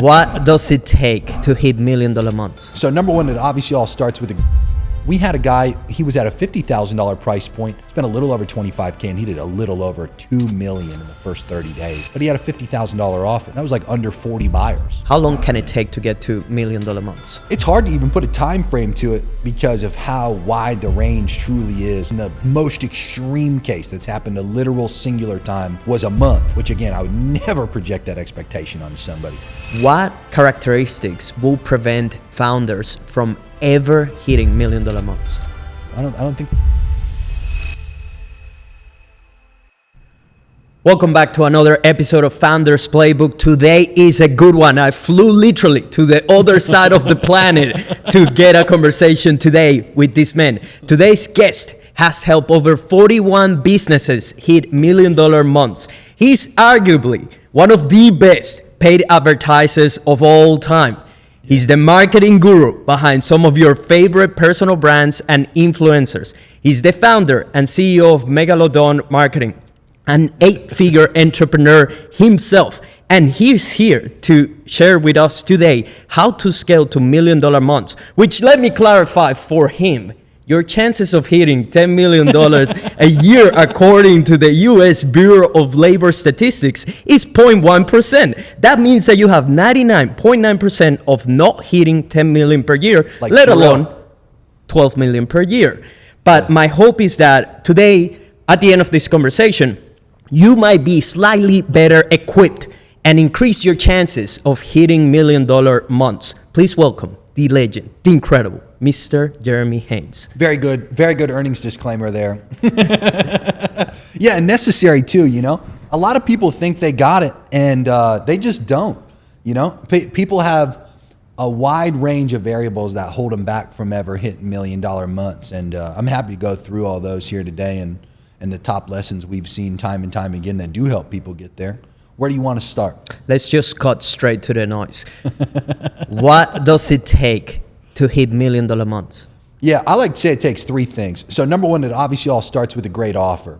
What does it take to hit $1 million months? So number one, it obviously all starts with we had a guy, he was at a $50,000 price point, spent a little over 25K, and he did a little over 2 million in the first 30 days. But he had a $50,000 offer. That was like under 40 buyers. How long can it take to get to $1 million months? It's hard to even put a time frame to it because of how wide the range truly is. In the most extreme case that's happened a literal singular time was a month, which again, I would never project that expectation onto somebody. What characteristics will prevent founders from ever hitting $1 million months? I don't think. Welcome back to another episode of Founders Playbook. Today is a good one. I flew literally to the other side of the planet to get a conversation today with this man. Today's guest has helped over 41 businesses hit $1 million months. He's arguably one of the best paid advertisers of all time. He's the marketing guru behind some of your favorite personal brands and influencers. He's the founder and CEO of Megalodon Marketing, an 8-figure entrepreneur himself. And he's here to share with us today how to scale to $1 million months, which, let me clarify for him, your chances of hitting $10 million a year, according to the U.S. Bureau of Labor Statistics, is 0.1%. That means that you have 99.9% of not hitting 10 million per year, like let alone 12 million per year. But my hope is that today, at the end of this conversation, you might be slightly better equipped and increase your chances of hitting $1 million months. Please welcome the legend, the incredible, Mr. Jeremy Haynes. Very good earnings disclaimer there. Yeah, and necessary too, you know. A lot of people think they got it and they just don't, you know. People have a wide range of variables that hold them back from ever hitting $1 million months. And I'm happy to go through all those here today and the top lessons we've seen time and time again that do help people get there. Where do you want to start? Let's just cut straight to the noise. What does it take to hit $1 million months? Yeah, I like to say it takes three things. So number one, it obviously all starts with a great offer.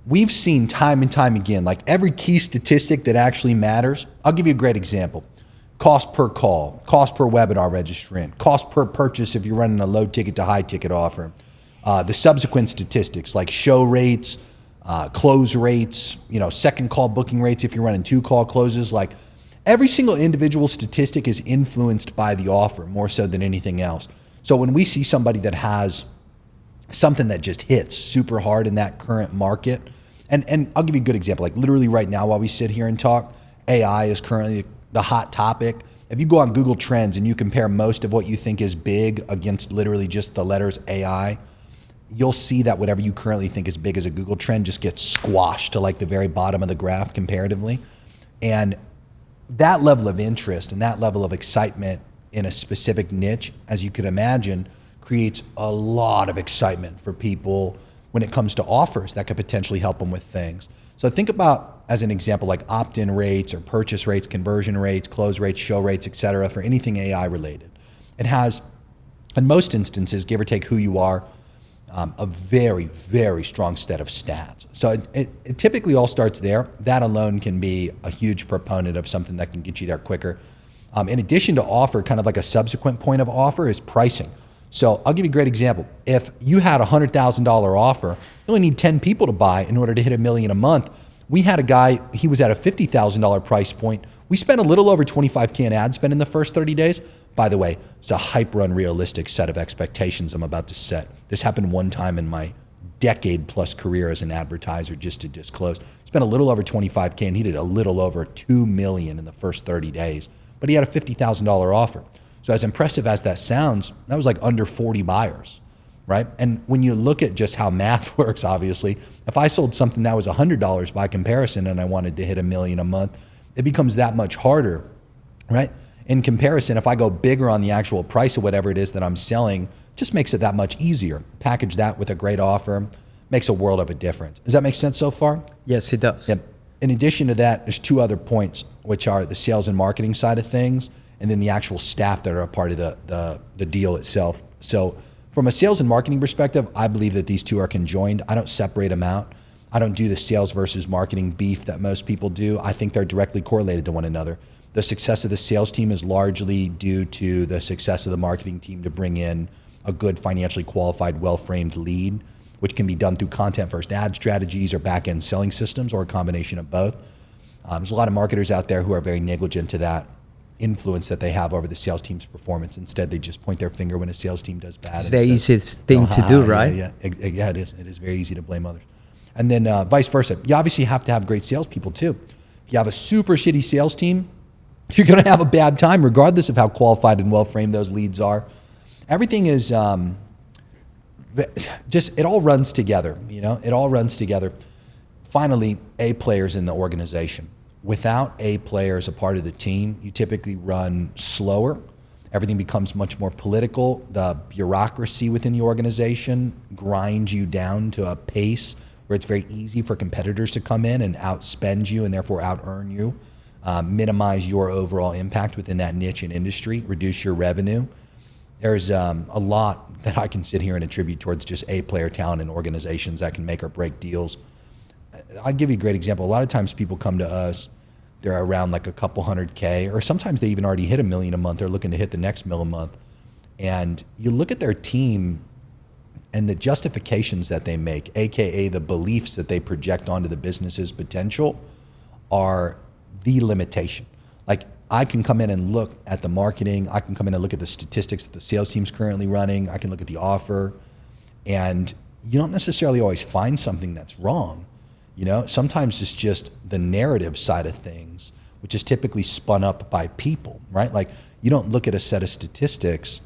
We've seen time and time again, like every key statistic that actually matters. I'll give you a great example. Cost per call, cost per webinar registrant, cost per purchase if you're running a low ticket to high ticket offer. The subsequent statistics like show rates, close rates, you know, second call booking rates if you're running 2 call closes. Like every single individual statistic is influenced by the offer more so than anything else. So when we see somebody that has something that just hits super hard in that current market, and I'll give you a good example, like literally right now while we sit here and talk, AI is currently the hot topic. If you go on Google Trends and you compare most of what you think is big against literally just the letters AI, you'll see that whatever you currently think is big as a Google trend just gets squashed to like the very bottom of the graph comparatively. And that level of interest and that level of excitement in a specific niche, as you could imagine, creates a lot of excitement for people when it comes to offers that could potentially help them with things. So think about, as an example, like opt-in rates or purchase rates, conversion rates, close rates, show rates, et cetera, for anything AI related. It has, in most instances, give or take who you are, a very, very strong set of stats. So it typically all starts there. That alone can be a huge proponent of something that can get you there quicker. In addition to offer, kind of like a subsequent point of offer is pricing. So I'll give you a great example. If you had a $100,000 offer, you only need 10 people to buy in order to hit $1 million a month. We had a guy, he was at a $50,000 price point. We spent a little over 25K in ad spend in the first 30 days. By the way, it's a hyper unrealistic set of expectations I'm about to set. This happened one time in my decade plus career as an advertiser, just to disclose. Spent a little over 25K and he did a little over 2 million in the first 30 days, but he had a $50,000 offer. So as impressive as that sounds, that was like under 40 buyers, right? And when you look at just how math works, obviously, if I sold something that was $100 by comparison and I wanted to hit $1 million a month, it becomes that much harder, right? In comparison, if I go bigger on the actual price of whatever it is that I'm selling, just makes it that much easier. Package that with a great offer, makes a world of a difference. Does that make sense so far? Yes, it does. Yep. In addition to that, there's 2 other points, which are the sales and marketing side of things, and then the actual staff that are a part of the deal itself. So from a sales and marketing perspective, I believe that these 2 are conjoined. I don't separate them out. I don't do the sales versus marketing beef that most people do. I think they're directly correlated to one another. The success of the sales team is largely due to the success of the marketing team to bring in a good financially qualified, well-framed lead, which can be done through content-first ad strategies or back-end selling systems or a combination of both. There's a lot of marketers out there who are very negligent to that influence that they have over the sales team's performance. Instead, they just point their finger when a sales team does bad. It's the easiest thing to do, right? Yeah, it is. It is very easy to blame others. And then vice versa. You obviously have to have great salespeople too. If you have a super shitty sales team, you're going to have a bad time regardless of how qualified and well-framed those leads are. Everything is just, it all runs together, it all runs together. Finally, A players in the organization. Without A players a part of the team, you typically run slower. Everything becomes much more political. The bureaucracy within the organization grinds you down to a pace where it's very easy for competitors to come in and outspend you and therefore out-earn you, minimize your overall impact within that niche and industry, reduce your revenue. There's a lot that I can sit here and attribute towards just A player talent in organizations that can make or break deals. I'll give you a great example. A lot of times people come to us, they're around like a couple $100K, or sometimes they even already hit $1 million a month. They're looking to hit the next $1 million a month. And you look at their team and the justifications that they make, AKA the beliefs that they project onto the business's potential, are the limitation. Like, I can come in and look at the marketing. I can come in and look at the statistics that the sales team's currently running. I can look at the offer. And you don't necessarily always find something that's wrong. Sometimes it's just the narrative side of things, which is typically spun up by people, right? Like, you don't look at a set of statistics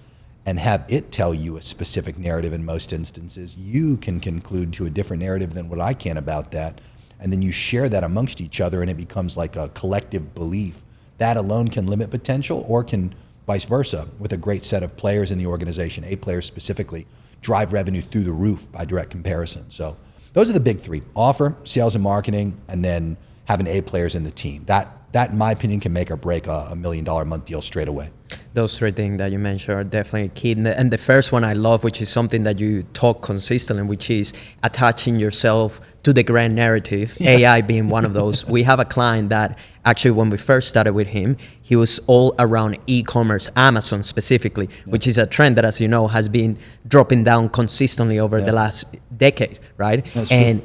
and have it tell you a specific narrative in most instances. You can conclude to a different narrative than what I can about that. And then you share that amongst each other and it becomes like a collective belief. That alone can limit potential, or can vice versa, with a great set of players in the organization, A players specifically, drive revenue through the roof by direct comparison. So those are the big three: offer, sales and marketing, and then having A players in the team. That in my opinion can make or break a $1 million a month deal straight away. Those three things that you mentioned are definitely key. And the first one I love, which is something that you talk consistently, which is attaching yourself to the grand narrative, yeah. AI being one of those. We have a client that actually, when we first started with him, he was all around e-commerce, Amazon specifically, yeah. which is a trend that, as you know, has been dropping down consistently over the last decade, right? That's and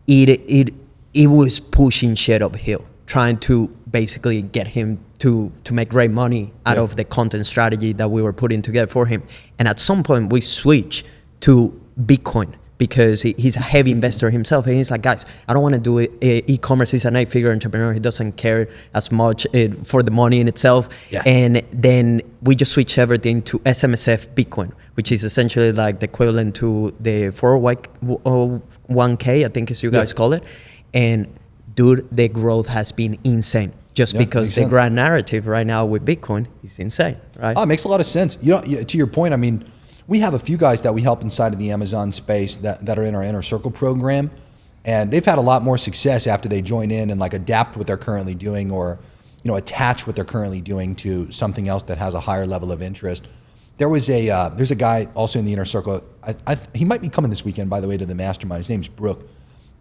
true. It was pushing shit uphill, trying to basically get him to make great money out of the content strategy that we were putting together for him. And at some point we switched to Bitcoin because he's a heavy investor himself. And he's like, guys, I don't want to do it. E-commerce. He's an 8-figure entrepreneur. He doesn't care as much for the money in itself. Yeah. And then we just switched everything to SMSF Bitcoin, which is essentially like the equivalent to the 401k, I think as you guys call it. And dude, the growth has been insane. Just because the grand narrative right now with Bitcoin is insane, right? Oh, it makes a lot of sense. To your point, I mean, we have a few guys that we help inside of the Amazon space that are in our Inner Circle program, and they've had a lot more success after they join in and like adapt what they're currently doing, or attach what they're currently doing to something else that has a higher level of interest. There's a guy also in the Inner Circle. He might be coming this weekend, by the way, to the mastermind. His name's Brooke.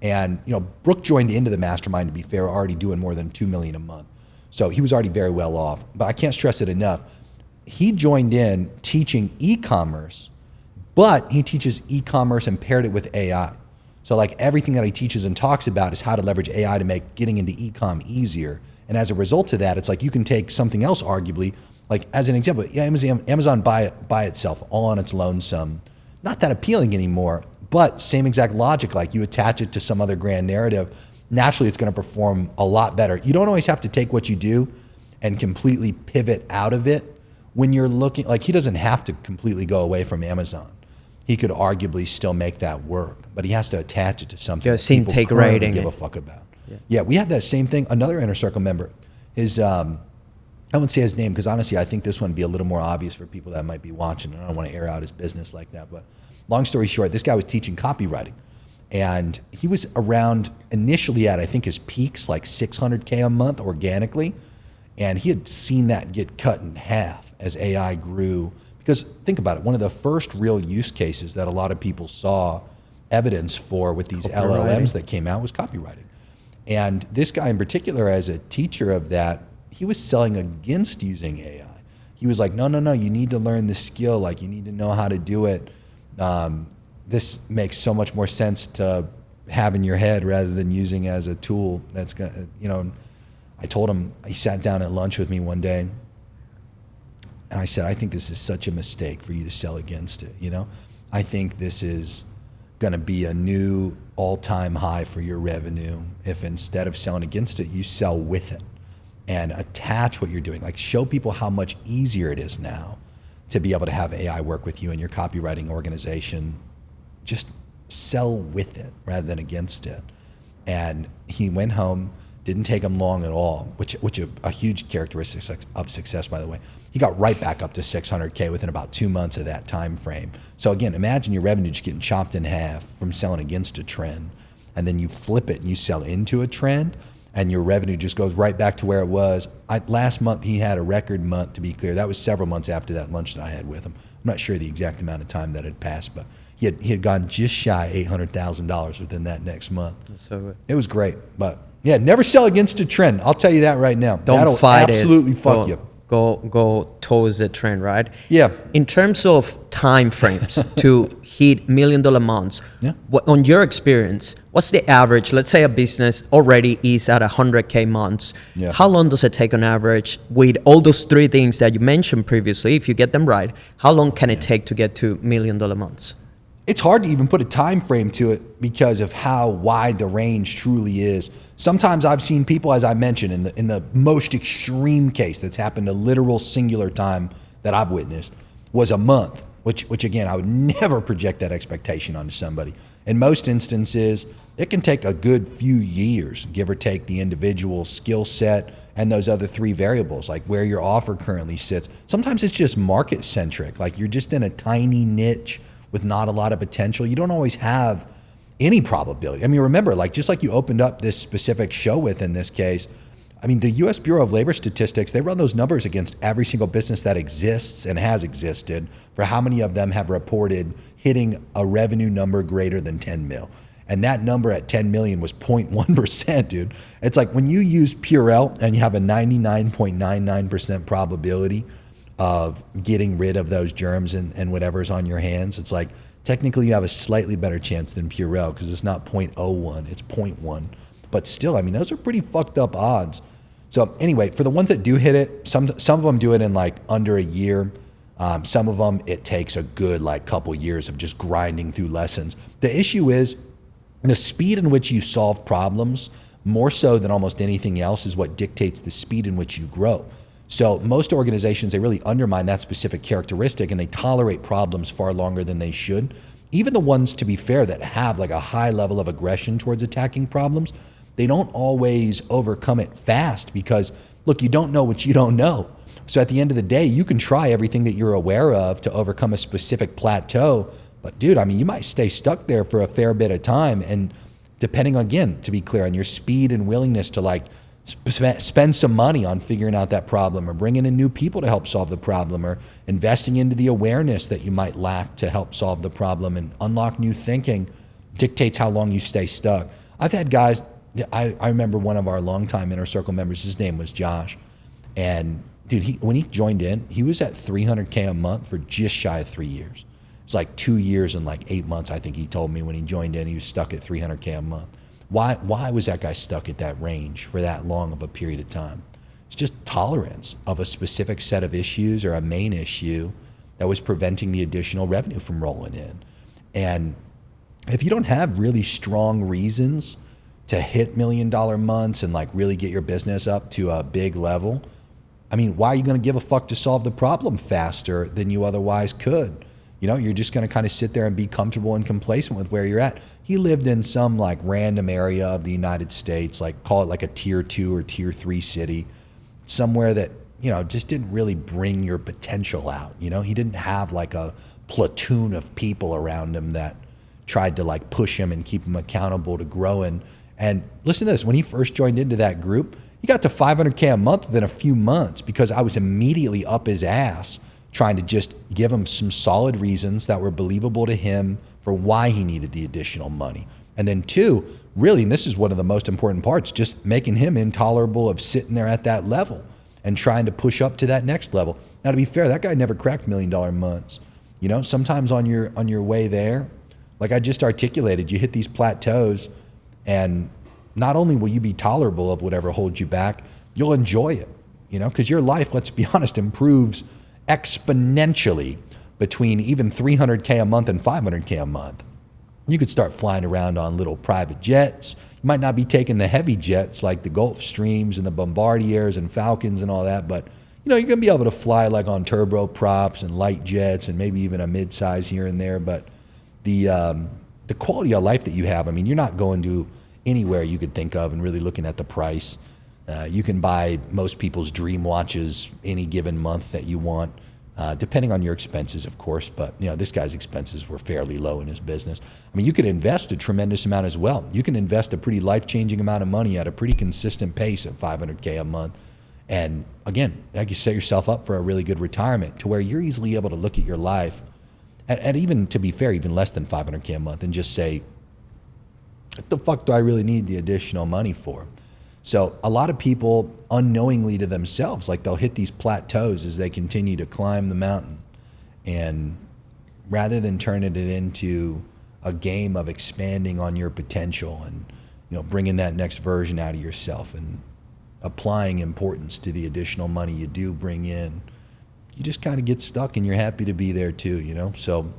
And Brooke joined into the mastermind, to be fair, already doing more than $2 million a month. So he was already very well off. But I can't stress it enough. He joined in teaching e-commerce, but he teaches e-commerce and paired it with AI. So like everything that he teaches and talks about is how to leverage AI to make getting into e-com easier. And as a result of that, it's like you can take something else, arguably, like as an example, Amazon by itself, all on its lonesome, not that appealing anymore. But same exact logic, like you attach it to some other grand narrative, naturally it's going to perform a lot better. You don't always have to take what you do and completely pivot out of it when you're looking, like he doesn't have to completely go away from Amazon. He could arguably still make that work, but he has to attach it to something that people currently give a fuck about. Yeah, we had that same thing. Another Inner Circle member, I won't say his name because honestly I think this one would be a little more obvious for people that might be watching, and I don't want to air out his business like that, but long story short, this guy was teaching copywriting, and he was around initially at, I think his peaks, like 600K a month organically. And he had seen that get cut in half as AI grew. Because think about it, one of the first real use cases that a lot of people saw evidence for with these LLMs that came out was copywriting. And this guy in particular, as a teacher of that, he was selling against using AI. He was like, no, you need to learn the skill. Like, you need to know how to do it. This makes so much more sense to have in your head rather than using as a tool. That's gonna, I told him, he sat down at lunch with me one day, and I said, I think this is such a mistake for you to sell against it. I think this is gonna be a new all-time high for your revenue if instead of selling against it, you sell with it and attach what you're doing. Like, show people how much easier it is now to be able to have AI work with you in your copywriting organization. Just sell with it rather than against it. And he went home, didn't take him long at all, which a huge characteristic of success, by the way. He got right back up to 600K within about 2 months of that time frame. So again, imagine your revenue just getting chopped in half from selling against a trend, and then you flip it and you sell into a trend, and your revenue just goes right back to where it was. Last month, he had a record month, to be clear. That was several months after that lunch that I had with him. I'm not sure the exact amount of time that had passed, but he had gone just shy $800,000 within that next month. That's so good. It was great, but yeah, never sell against a trend. I'll tell you that right now. Don't That'll fight absolutely it. fuck you. Go towards the trend, right? Yeah. In terms of time frames to hit $1 million months, Yeah. On your experience, what's the average? Let's say a business already is at 100K months. Yeah. How long does it take on average with all those three things that you mentioned previously? If you get them right, how long can it take to get to $1 million months? It's hard to even put a time frame to it because of how wide the range truly is. Sometimes I've seen people, as I mentioned, in the most extreme case that's happened a literal singular time that I've witnessed was a month, which again, I would never project that expectation onto somebody. In most instances, it can take a good few years, give or take the individual skill set and those other three variables, like where your offer currently sits. Sometimes it's just market centric, like you're just in a tiny niche with not a lot of potential. You don't always have any probability. I mean, remember, just like you opened up this specific show with in this case, I mean, the US Bureau of Labor Statistics, they run those numbers against every single business that exists and has existed for how many of them have reported hitting a revenue number greater than 10 mil. And that number at 10 million was 0.1%, dude. It's like when you use Purell and you have a 99.99% probability of getting rid of those germs and whatever's on your hands, it's like technically you have a slightly better chance than Purell because it's not 0.01, it's 0.1. But still, I mean, those are pretty fucked up odds. So anyway, for the ones that do hit it, some of them do it in under a year. Some of them, it takes a good couple years of just grinding through lessons. The issue is the speed in which you solve problems, more so than almost anything else, is what dictates the speed in which you grow. So most organizations, they really undermine that specific characteristic and they tolerate problems far longer than they should. Even the ones, to be fair, that have a high level of aggression towards attacking problems, they don't always overcome it fast because, look, you don't know what you don't know. So at the end of the day, you can try everything that you're aware of to overcome a specific plateau. But dude, I mean, you might stay stuck there for a fair bit of time. And depending, again, to be clear, on your speed and willingness to spend some money on figuring out that problem or bringing in new people to help solve the problem or investing into the awareness that you might lack to help solve the problem and unlock new thinking dictates how long you stay stuck. I've had guys, I remember one of our longtime Inner Circle members, his name was Josh. And dude, when he joined in, he was at 300K a month for just shy of 3 years. It's 2 years and 8 months, I think he told me when he joined in, he was stuck at 300K a month. Why was that guy stuck at that range for that long of a period of time? It's just tolerance of a specific set of issues or a main issue that was preventing the additional revenue from rolling in. And if you don't have really strong reasons to hit $1 million months and really get your business up to a big level, I mean, why are you going to give a fuck to solve the problem faster than you otherwise could? You're just going to kind of sit there and be comfortable and complacent with where you're at. He lived in some random area of the United States, call it a tier 2 or tier 3 city, somewhere that, just didn't really bring your potential out. He didn't have a platoon of people around him that tried to push him and keep him accountable to growing. And listen to this, when he first joined into that group, he got to 500K a month within a few months because I was immediately up his ass trying to just give him some solid reasons that were believable to him for why he needed the additional money. And then two, really, and this is one of the most important parts, just making him intolerable of sitting there at that level. and trying to push up to that next level. Now, to be fair, that guy never cracked $1 million months. You know, sometimes on your way there, like I just articulated, you hit these plateaus, and not only will you be tolerable of whatever holds you back, you'll enjoy it, you know, because your life, let's be honest, improves exponentially between even 300K a month and 500K a month. You could start flying around on little private jets. You might not be taking the heavy jets like the Gulfstreams and the Bombardiers and Falcons and all that, but you know, you're gonna be able to fly like on turboprops and light jets and maybe even a mid-size here and there. But the quality of life that you have, I mean, you're not going to anywhere you could think of and really looking at the price. You can buy most people's dream watches any given month that you want, depending on your expenses, of course. But you know, this guy's expenses were fairly low in his business. I mean, you could invest a tremendous amount as well. You can invest a pretty life-changing amount of money at a pretty consistent pace at 500K a month. And again, like you set yourself up for a really good retirement to where you're easily able to look at your life at even, to be fair, even less than 500K a month and just say, what the fuck do I really need the additional money for? So a lot of people unknowingly to themselves, like they'll hit these plateaus as they continue to climb the mountain. And rather than turning it into a game of expanding on your potential and, you know, bringing that next version out of yourself and applying importance to the additional money you do bring in, you just kind of get stuck and you're happy to be there too, you know? So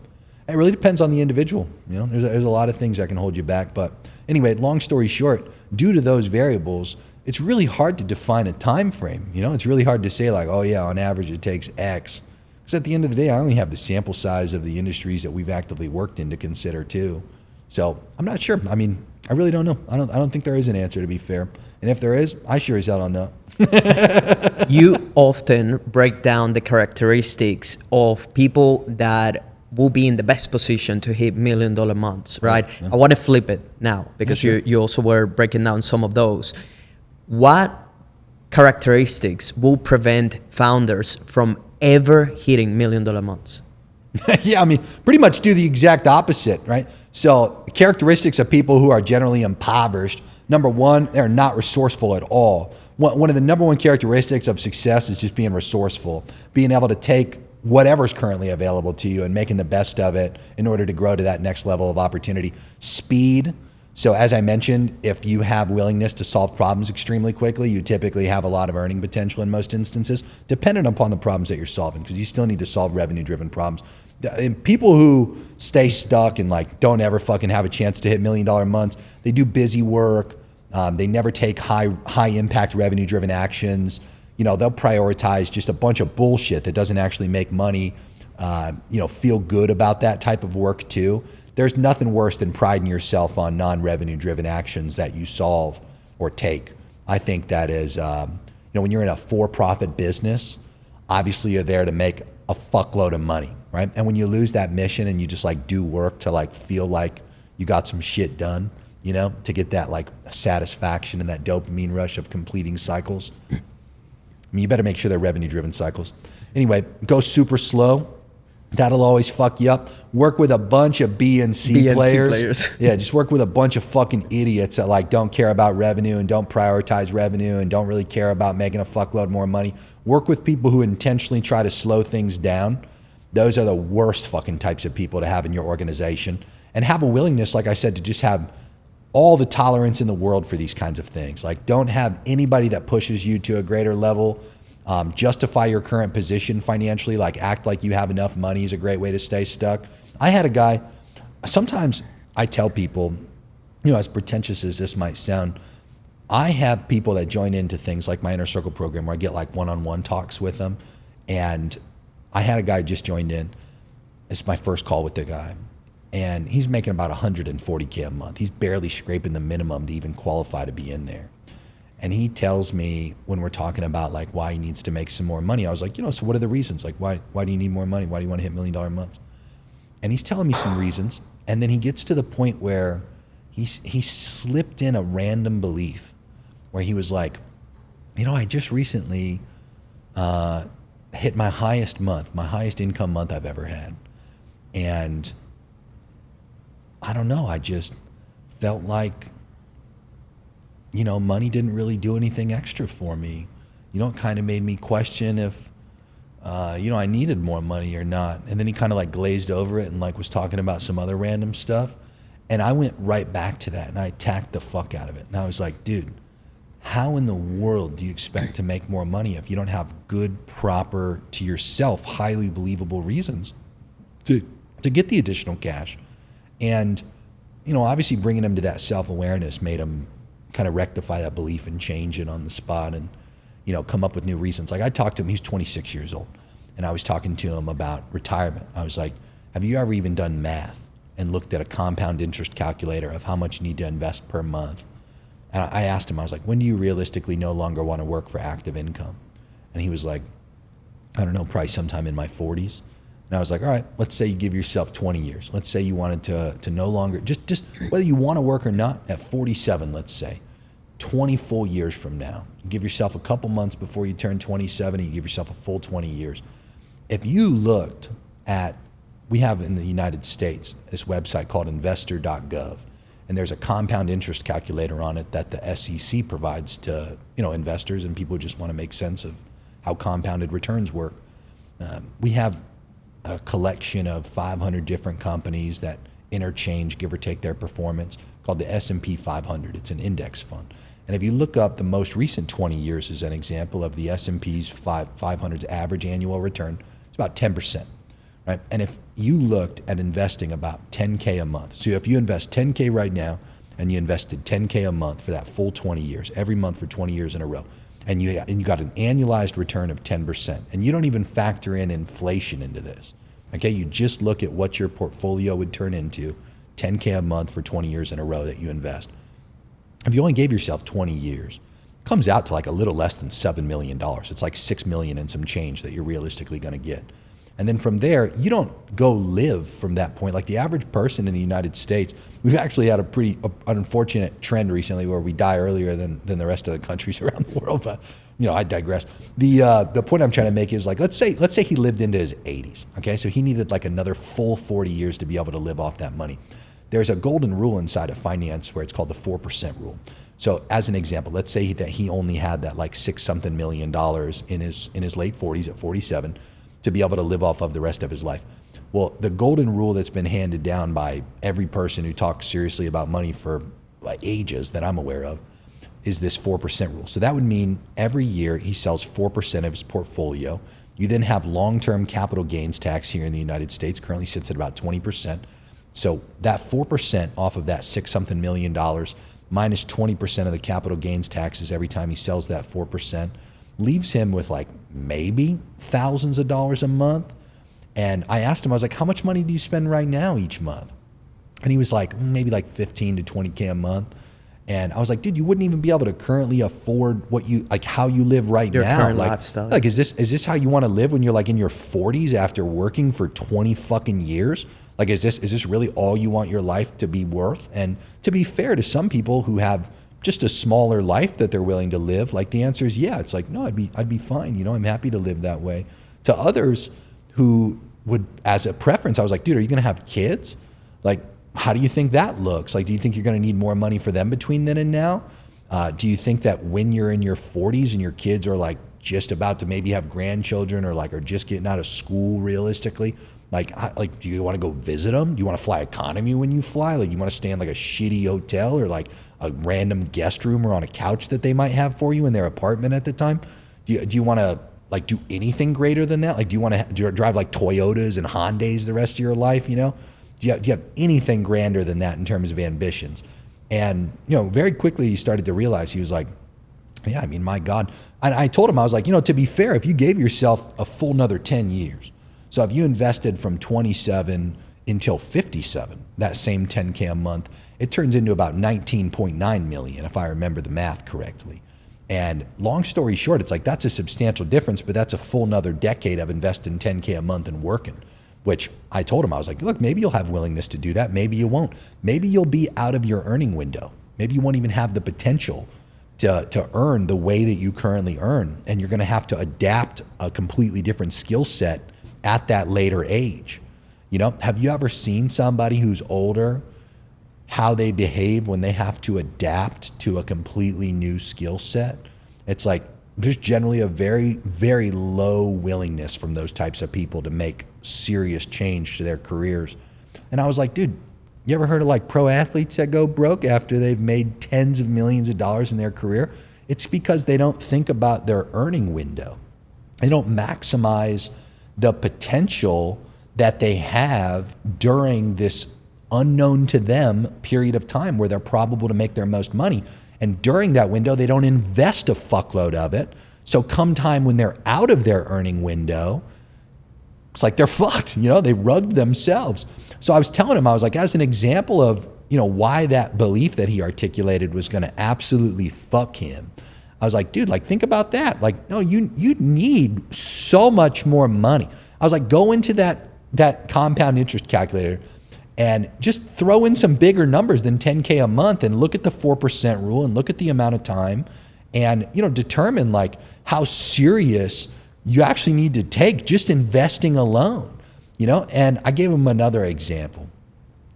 it really depends on the individual. You know, there's a lot of things that can hold you back. But anyway, long story short, due to those variables, it's really hard to define a time frame. You know, it's really hard to say like, oh yeah, on average it takes X. Because at the end of the day, I only have the sample size of the industries that we've actively worked in to consider too. So I'm not sure. I mean, I really don't know. I don't think there is an answer, to be fair. And if there is, I sure as hell don't know. You often break down the characteristics of people that will be in the best position to hit $1 million months, right? Yeah. I want to flip it now because you also were breaking down some of those. What characteristics will prevent founders from ever hitting $1 million months? Yeah, I mean, pretty much do the exact opposite, right? So characteristics of people who are generally impoverished, number one, they're not resourceful at all. One of the number one characteristics of success is just being resourceful, being able to take whatever's currently available to you and making the best of it in order to grow to that next level of opportunity. Speed. So as I mentioned, if you have willingness to solve problems extremely quickly, you typically have a lot of earning potential in most instances, dependent upon the problems that you're solving, because you still need to solve revenue-driven problems. And people who stay stuck and like don't ever fucking have a chance to hit $1 million months, they do busy work. They never take high impact revenue driven actions. You know, they'll prioritize just a bunch of bullshit that doesn't actually make money. You know, feel good about that type of work too. There's nothing worse than priding yourself on non-revenue driven actions that you solve or take. I think that is, you know, when you're in a for-profit business, obviously you're there to make a fuckload of money, right? And when you lose that mission and you just like do work to like feel like you got some shit done, you know, to get that like satisfaction and that dopamine rush of completing cycles. I mean, you better make sure they're revenue-driven cycles. Anyway, go super slow. That'll always fuck you up. Work with a bunch of B and C players. Yeah, just work with a bunch of fucking idiots that like don't care about revenue and don't prioritize revenue and don't really care about making a fuckload more money. Work with people who intentionally try to slow things down. Those are the worst fucking types of people to have in your organization. And have a willingness, like I said, to just have all the tolerance in the world for these kinds of things. Like, don't have anybody that pushes you to a greater level. Justify your current position financially, like act like you have enough money is a great way to stay stuck. I had a guy, sometimes I tell people, you know, as pretentious as this might sound, I have people that join into things like my Inner Circle program where I get like one-on-one talks with them. And I had a guy just joined in. It's my first call with the guy. And he's making about 140K a month. He's barely scraping the minimum to even qualify to be in there. And he tells me when we're talking about like why he needs to make some more money, I was like, you know, so what are the reasons? Like, why do you need more money? Why do you want to hit $1 million months? And he's telling me some reasons. And then he gets to the point where he slipped in a random belief where he was like, you know, I just recently hit my highest month, my highest income month I've ever had. And I don't know, I just felt like, you know, money didn't really do anything extra for me. it kind of made me question if, I needed more money or not. And then he kind of like glazed over it and like was talking about some other random stuff. And I went right back to that and I attacked the fuck out of it. And I was like, dude, how in the world do you expect to make more money if you don't have good, proper, to yourself, highly believable reasons to get the additional cash? And, obviously bringing him to that self-awareness made him kind of rectify that belief and change it on the spot and, come up with new reasons. Like I talked to him, he's 26 years old, and I was talking to him about retirement. I was like, have you ever even done math and looked at a compound interest calculator of how much you need to invest per month? And I asked him, I was like, when do you realistically no longer want to work for active income? And he was like, I don't know, probably sometime in my 40s. And I was like, all right, let's say you give yourself 20 years. Let's say you wanted to no longer, just whether you want to work or not, at 47, let's say, 20 full years from now. You give yourself a couple months before you turn 27, and you give yourself a full 20 years. If you looked at, we have in the United States this website called investor.gov, and there's a compound interest calculator on it that the SEC provides to investors and people who just want to make sense of how compounded returns work. We have a collection of 500 different companies that interchange, give or take, their performance, called the S&P 500. It's an index fund. And if you look up the most recent 20 years as an example of the S&P's 500's average annual return, it's about 10%. Right? And if you looked at investing about 10K a month, so if you invest 10K right now and you invested 10K a month for that full 20 years, every month for 20 years in a row, and you got an annualized return of 10%, and you don't even factor in inflation into this, okay? You just look at what your portfolio would turn into, 10K a month for 20 years in a row that you invest. If you only gave yourself 20 years, it comes out to like a little less than $7 million. It's like $6 million and some change that you're realistically gonna get. And then from there, you don't go live from that point. Like the average person in the United States, we've actually had a pretty unfortunate trend recently where we die earlier than the rest of the countries around the world. But I digress. The point I'm trying to make is like, let's say he lived into his 80s. Okay, so he needed like another full 40 years to be able to live off that money. There's a golden rule inside of finance where it's called the 4% rule. So as an example, let's say that he only had that like $6-something million in his late 40s at 47. To be able to live off of the rest of his life. Well, the golden rule that's been handed down by every person who talks seriously about money for ages that I'm aware of is this 4% rule. So that would mean every year he sells 4% of his portfolio. You then have long-term capital gains tax here in the United States, currently sits at about 20%. So that 4% off of that $6-something million minus 20% of the capital gains taxes every time he sells that 4%, leaves him with like maybe thousands of dollars a month. And I asked him, I was like, how much money do you spend right now each month? And he was like, maybe like 15 to 20K a month. And I was like, dude, you wouldn't even be able to currently afford how you live right now. Your current lifestyle. Like, is this how you want to live when you're like in your 40s after working for 20 fucking years? Like, is this really all you want your life to be worth? And to be fair to some people who have just a smaller life that they're willing to live, like the answer is yeah. It's like, no, I'd be fine. I'm happy to live that way. To others who would, as a preference, I was like, dude, are you gonna have kids? Like, how do you think that looks? Like, do you think you're gonna need more money for them between then and now? Do you think that when you're in your 40s and your kids are like just about to maybe have grandchildren or like are just getting out of school realistically, like do you want to go visit them? Do you want to fly economy when you fly? Like, you want to stay in like a shitty hotel or like a random guest room or on a couch that they might have for you in their apartment at the time? Do you want to like do anything greater than that? Like, do you want to drive like Toyotas and Hondas the rest of your life? Do you have anything grander than that in terms of ambitions? And very quickly he started to realize, he was like, yeah, I mean, my God. And I told him, I was like, to be fair, if you gave yourself a full another 10 years, so if you invested from 27 until 57, that same 10K a month, it turns into about 19.9 million, if I remember the math correctly. And long story short, it's like, that's a substantial difference, but that's a full another decade of investing 10K a month and working, which I told him, I was like, look, maybe you'll have willingness to do that. Maybe you won't. Maybe you'll be out of your earning window. Maybe you won't even have the potential to earn the way that you currently earn. And you're gonna have to adapt a completely different skill set at that later age. Have you ever seen somebody who's older, how they behave when they have to adapt to a completely new skill set? It's like there's generally a very, very low willingness from those types of people to make serious change to their careers. And I was like, dude, you ever heard of like pro athletes that go broke after they've made tens of millions of dollars in their career? It's because they don't think about their earning window. They don't maximize the potential that they have during this unknown to them period of time where they're probable to make their most money. And during that window, they don't invest a fuckload of it. So come time when they're out of their earning window, it's like they're fucked, they rugged themselves. So I was telling him, I was like, as an example of, why that belief that he articulated was going to absolutely fuck him. I was like, dude, like, think about that. Like, no, you need so much more money. I was like, go into that compound interest calculator and just throw in some bigger numbers than 10K a month and look at the 4% rule and look at the amount of time and, determine like how serious you actually need to take just investing alone, And I gave him another example.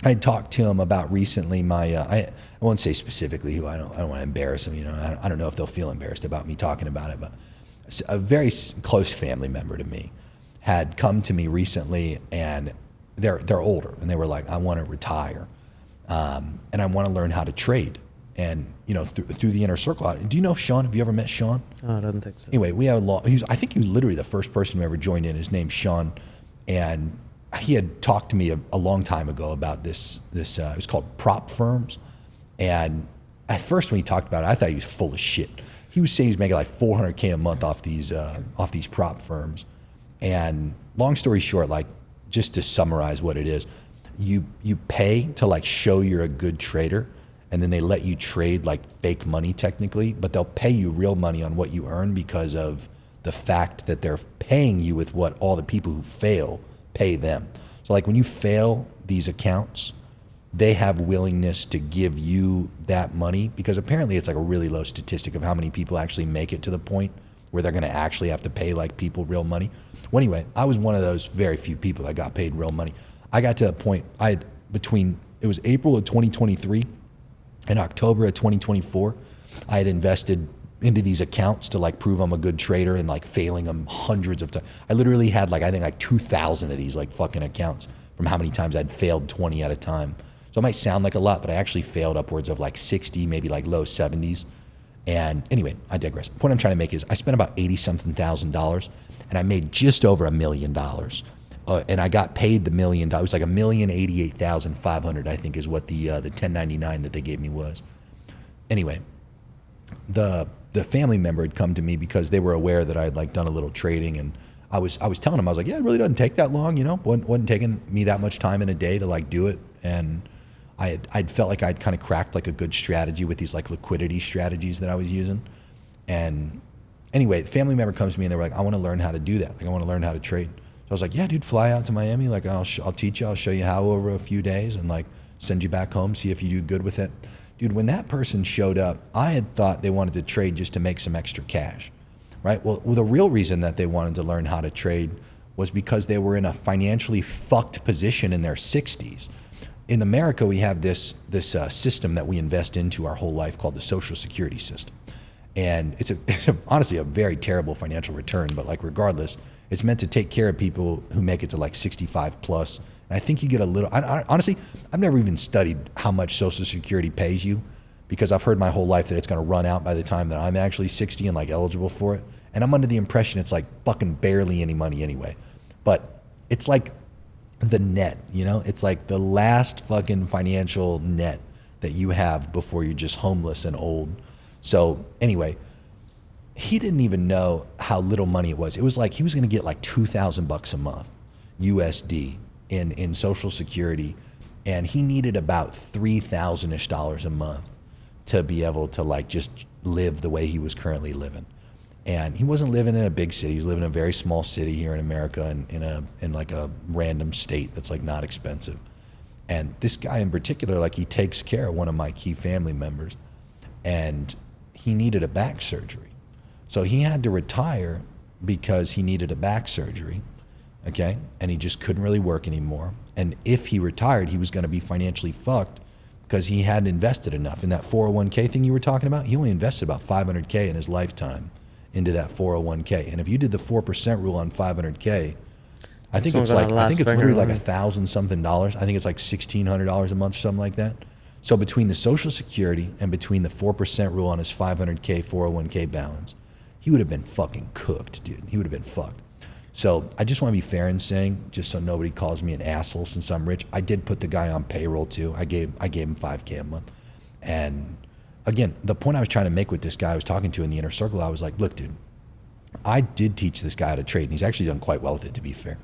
I talked to him about recently I won't say specifically who, I don't want to embarrass him, I don't know if they'll feel embarrassed about me talking about it, but a very close family member to me had come to me recently, and they're older, and they were like, I want to retire, and I want to learn how to trade. And through the inner circle, do you know Sean? Have you ever met Sean? Oh, I don't think so. Anyway, we have I think he was literally the first person who ever joined in. His name's Sean, and he had talked to me a long time ago about this. It was called prop firms, and at first when he talked about it, I thought he was full of shit. He was saying he was making like $400K a month off these prop firms, and long story short, like, just to summarize what it is, you pay to like show you're a good trader, and then they let you trade like fake money technically, but they'll pay you real money on what you earn because of the fact that they're paying you with what all the people who fail pay them. So like when you fail these accounts, they have willingness to give you that money because apparently it's like a really low statistic of how many people actually make it to the point where they're going to actually have to pay like people real money. Well, anyway, I was one of those very few people that got paid real money. I got to a point, it was April of 2023 and October of 2024, I had invested into these accounts to like prove I'm a good trader and like failing them hundreds of times. I literally had like, I think like 2,000 of these like fucking accounts from how many times I'd failed 20 at a time. So it might sound like a lot, but I actually failed upwards of like 60, maybe like low 70s. And anyway, I digress. The point I'm trying to make is I spent about $80-something thousand, and I made just over $1 million. And I got paid the $1 million. It was like $1,088,500, I think, is what the 1099 that they gave me was. Anyway, the family member had come to me because they were aware that I had like done a little trading, and I was telling them, I was like, yeah, it really doesn't take that long, wasn't taking me that much time in a day to like do it. And I'd felt like I'd kind of cracked like a good strategy with these like liquidity strategies that I was using. And anyway, the family member comes to me and they were like, I want to learn how to do that. Like, I want to learn how to trade. So I was like, yeah, dude, fly out to Miami. Like, I'll teach you. I'll show you how over a few days and like send you back home, see if you do good with it. Dude, when that person showed up, I had thought they wanted to trade just to make some extra cash, right? Well, the real reason that they wanted to learn how to trade was because they were in a financially fucked position in their 60s. In America, we have this system that we invest into our whole life called the Social Security system. And it's honestly a very terrible financial return, but like regardless, it's meant to take care of people who make it to like 65 plus. And I think you get a little, honestly, I've never even studied how much Social Security pays you because I've heard my whole life that it's gonna run out by the time that I'm actually 60 and like eligible for it. And I'm under the impression it's like fucking barely any money anyway. But it's like the net, it's like the last fucking financial net that you have before you're just homeless and old. So anyway, he didn't even know how little money it was. It was like he was going to get like $2,000 a month USD in Social Security, and he needed about $3,000-ish a month to be able to like just live the way he was currently living. And he wasn't living in a big city. He was living in a very small city here in America, in like a random state that's like not expensive. And this guy in particular, like, he takes care of one of my key family members, and he needed a back surgery. So he had to retire because he needed a back surgery, okay? And he just couldn't really work anymore. And if he retired, he was gonna be financially fucked because he hadn't invested enough. In that 401k thing you were talking about, he only invested about $500K in his lifetime. into that 401k. And if you did the 4% rule on 500k, I think It's it's not like gonna last literally very like long. $1,000 something. I think it's like $1,600 a month, something like that. So between the Social Security and between the 4% rule on his 500k 401k balance, he would have been fucking cooked, dude. He would have been fucked. So I just want to be fair in saying, just so nobody calls me an asshole since I'm rich, I did put the guy on payroll too. I gave him 5k a month. And again, the point I was trying to make with this guy I was talking to in the inner circle, I was like, look, dude, I did teach this guy how to trade, and he's actually done quite well with it, to be fair.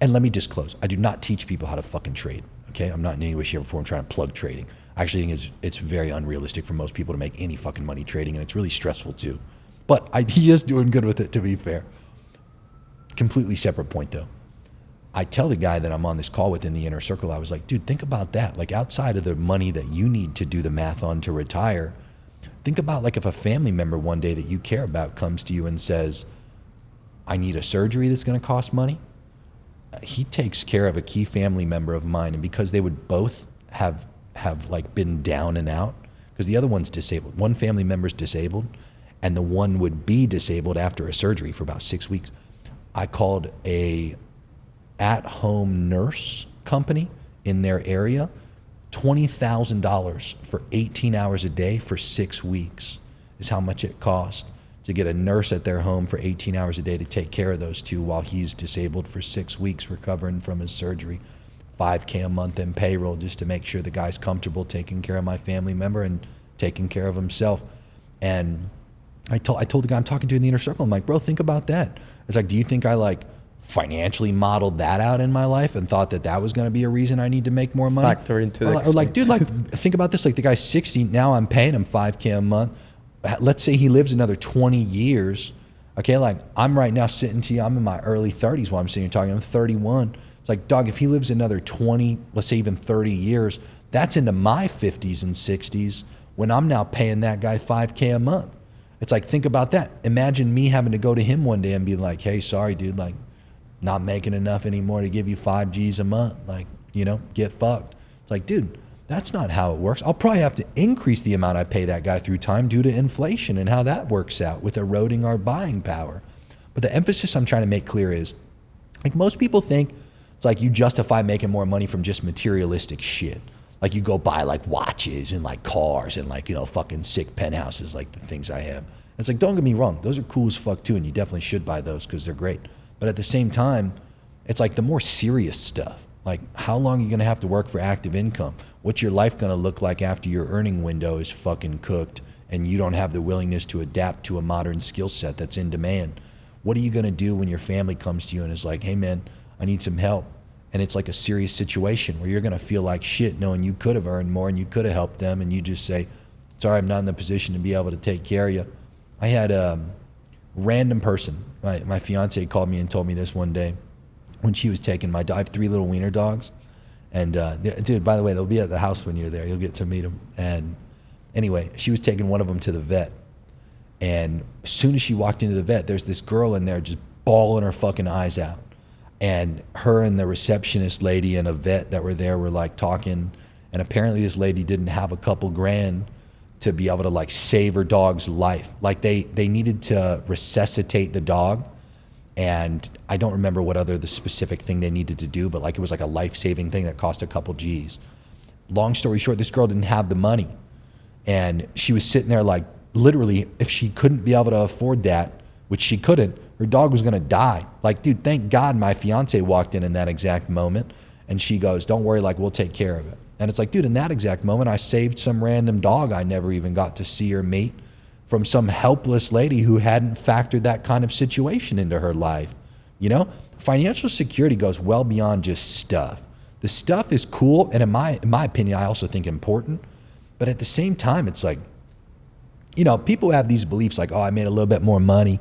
And let me disclose, I do not teach people how to fucking trade, okay? I'm not in any way, shape, or form trying to plug trading. I actually think it's very unrealistic for most people to make any fucking money trading, and it's really stressful too. But he is doing good with it, to be fair. Completely separate point though. I tell the guy that I'm on this call with in the inner circle, I was like, dude, think about that. Like outside of the money that you need to do the math on to retire, think about like if a family member one day that you care about comes to you and says, I need a surgery that's going to cost money. He takes care of a key family member of mine, and because they would both have like been down and out, because the other one's disabled. One family member's disabled, and the one would be disabled after a surgery for about 6 weeks. I called a at-home nurse company in their area, $20,000 for 18 hours a day for 6 weeks is how much it cost to get a nurse at their home for 18 hours a day to take care of those two while he's disabled for 6 weeks recovering from his surgery. $5K a month in payroll just to make sure the guy's comfortable taking care of my family member and taking care of himself. And I told the guy I'm talking to in the inner circle, I'm like, bro, think about that. It's like, do you think I like financially modeled that out in my life and thought that that was going to be a reason I need to make more money? Factor into the or like, dude, like expenses. think about this. Like the guy's 60 now, I'm paying him $5K a month. Let's say he lives another 20 years. Okay, like I'm right now sitting to you. I'm in my early 30s while I'm sitting here talking. I'm 31. It's like, dog, if he lives another 20, let's say even 30 years, that's into my 50s and 60s when I'm now paying that guy $5K a month. It's like, think about that. Imagine me having to go to him one day and be like, hey, sorry, dude, like not making enough anymore to give you 5 G's a month. Like, you know, get fucked. It's like, dude, that's not how it works. I'll probably have to increase the amount I pay that guy through time due to inflation and how that works out with eroding our buying power. But the emphasis I'm trying to make clear is, like most people think it's like you justify making more money from just materialistic shit. Like you go buy like watches and like cars and like, you know, fucking sick penthouses like the things I have. And it's like, don't get me wrong, those are cool as fuck too, and you definitely should buy those because they're great. But at the same time, it's like the more serious stuff. Like how long are you gonna have to work for active income? What's your life gonna look like after your earning window is fucking cooked and you don't have the willingness to adapt to a modern skill set that's in demand? What are you gonna do when your family comes to you and is like, hey man, I need some help? And it's like a serious situation where you're gonna feel like shit knowing you could have earned more and you could have helped them, and you just say, sorry, I'm not in the position to be able to take care of you. I had a random person, my fiance called me and told me this one day when she was taking I have 3 little wiener dogs. And dude, by the way, they'll be at the house when you're there. You'll get to meet them. And anyway, she was taking one of them to the vet. And as soon as she walked into the vet, there's this girl in there just bawling her fucking eyes out. And her and the receptionist lady and a vet that were there were like talking. And apparently this lady didn't have a couple grand to be able to like save her dog's life. Like they needed to resuscitate the dog. And I don't remember what the specific thing they needed to do, but like it was like a life-saving thing that cost a couple G's. Long story short, this girl didn't have the money. And she was sitting there like, literally, if she couldn't be able to afford that, which she couldn't, her dog was gonna die. Like, dude, thank God my fiance walked in that exact moment, and she goes, don't worry, like we'll take care of it. And it's like, dude, in that exact moment, I saved some random dog I never even got to see or meet from some helpless lady who hadn't factored that kind of situation into her life. You know, financial security goes well beyond just stuff. The stuff is cool, and in my opinion, I also think important. But at the same time, it's like, you know, people have these beliefs like, oh, I made a little bit more money,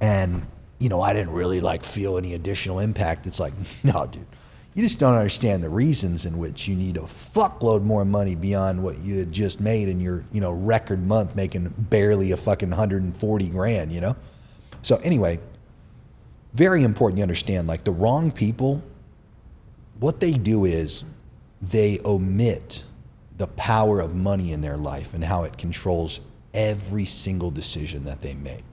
and you know, I didn't really like feel any additional impact. It's like, no, dude, you just don't understand the reasons in which you need a fuckload more money beyond what you had just made in your, you know, record month making barely a fucking 140 grand, you know? So anyway, very important you understand, like the wrong people, what they do is they omit the power of money in their life and how it controls every single decision that they make.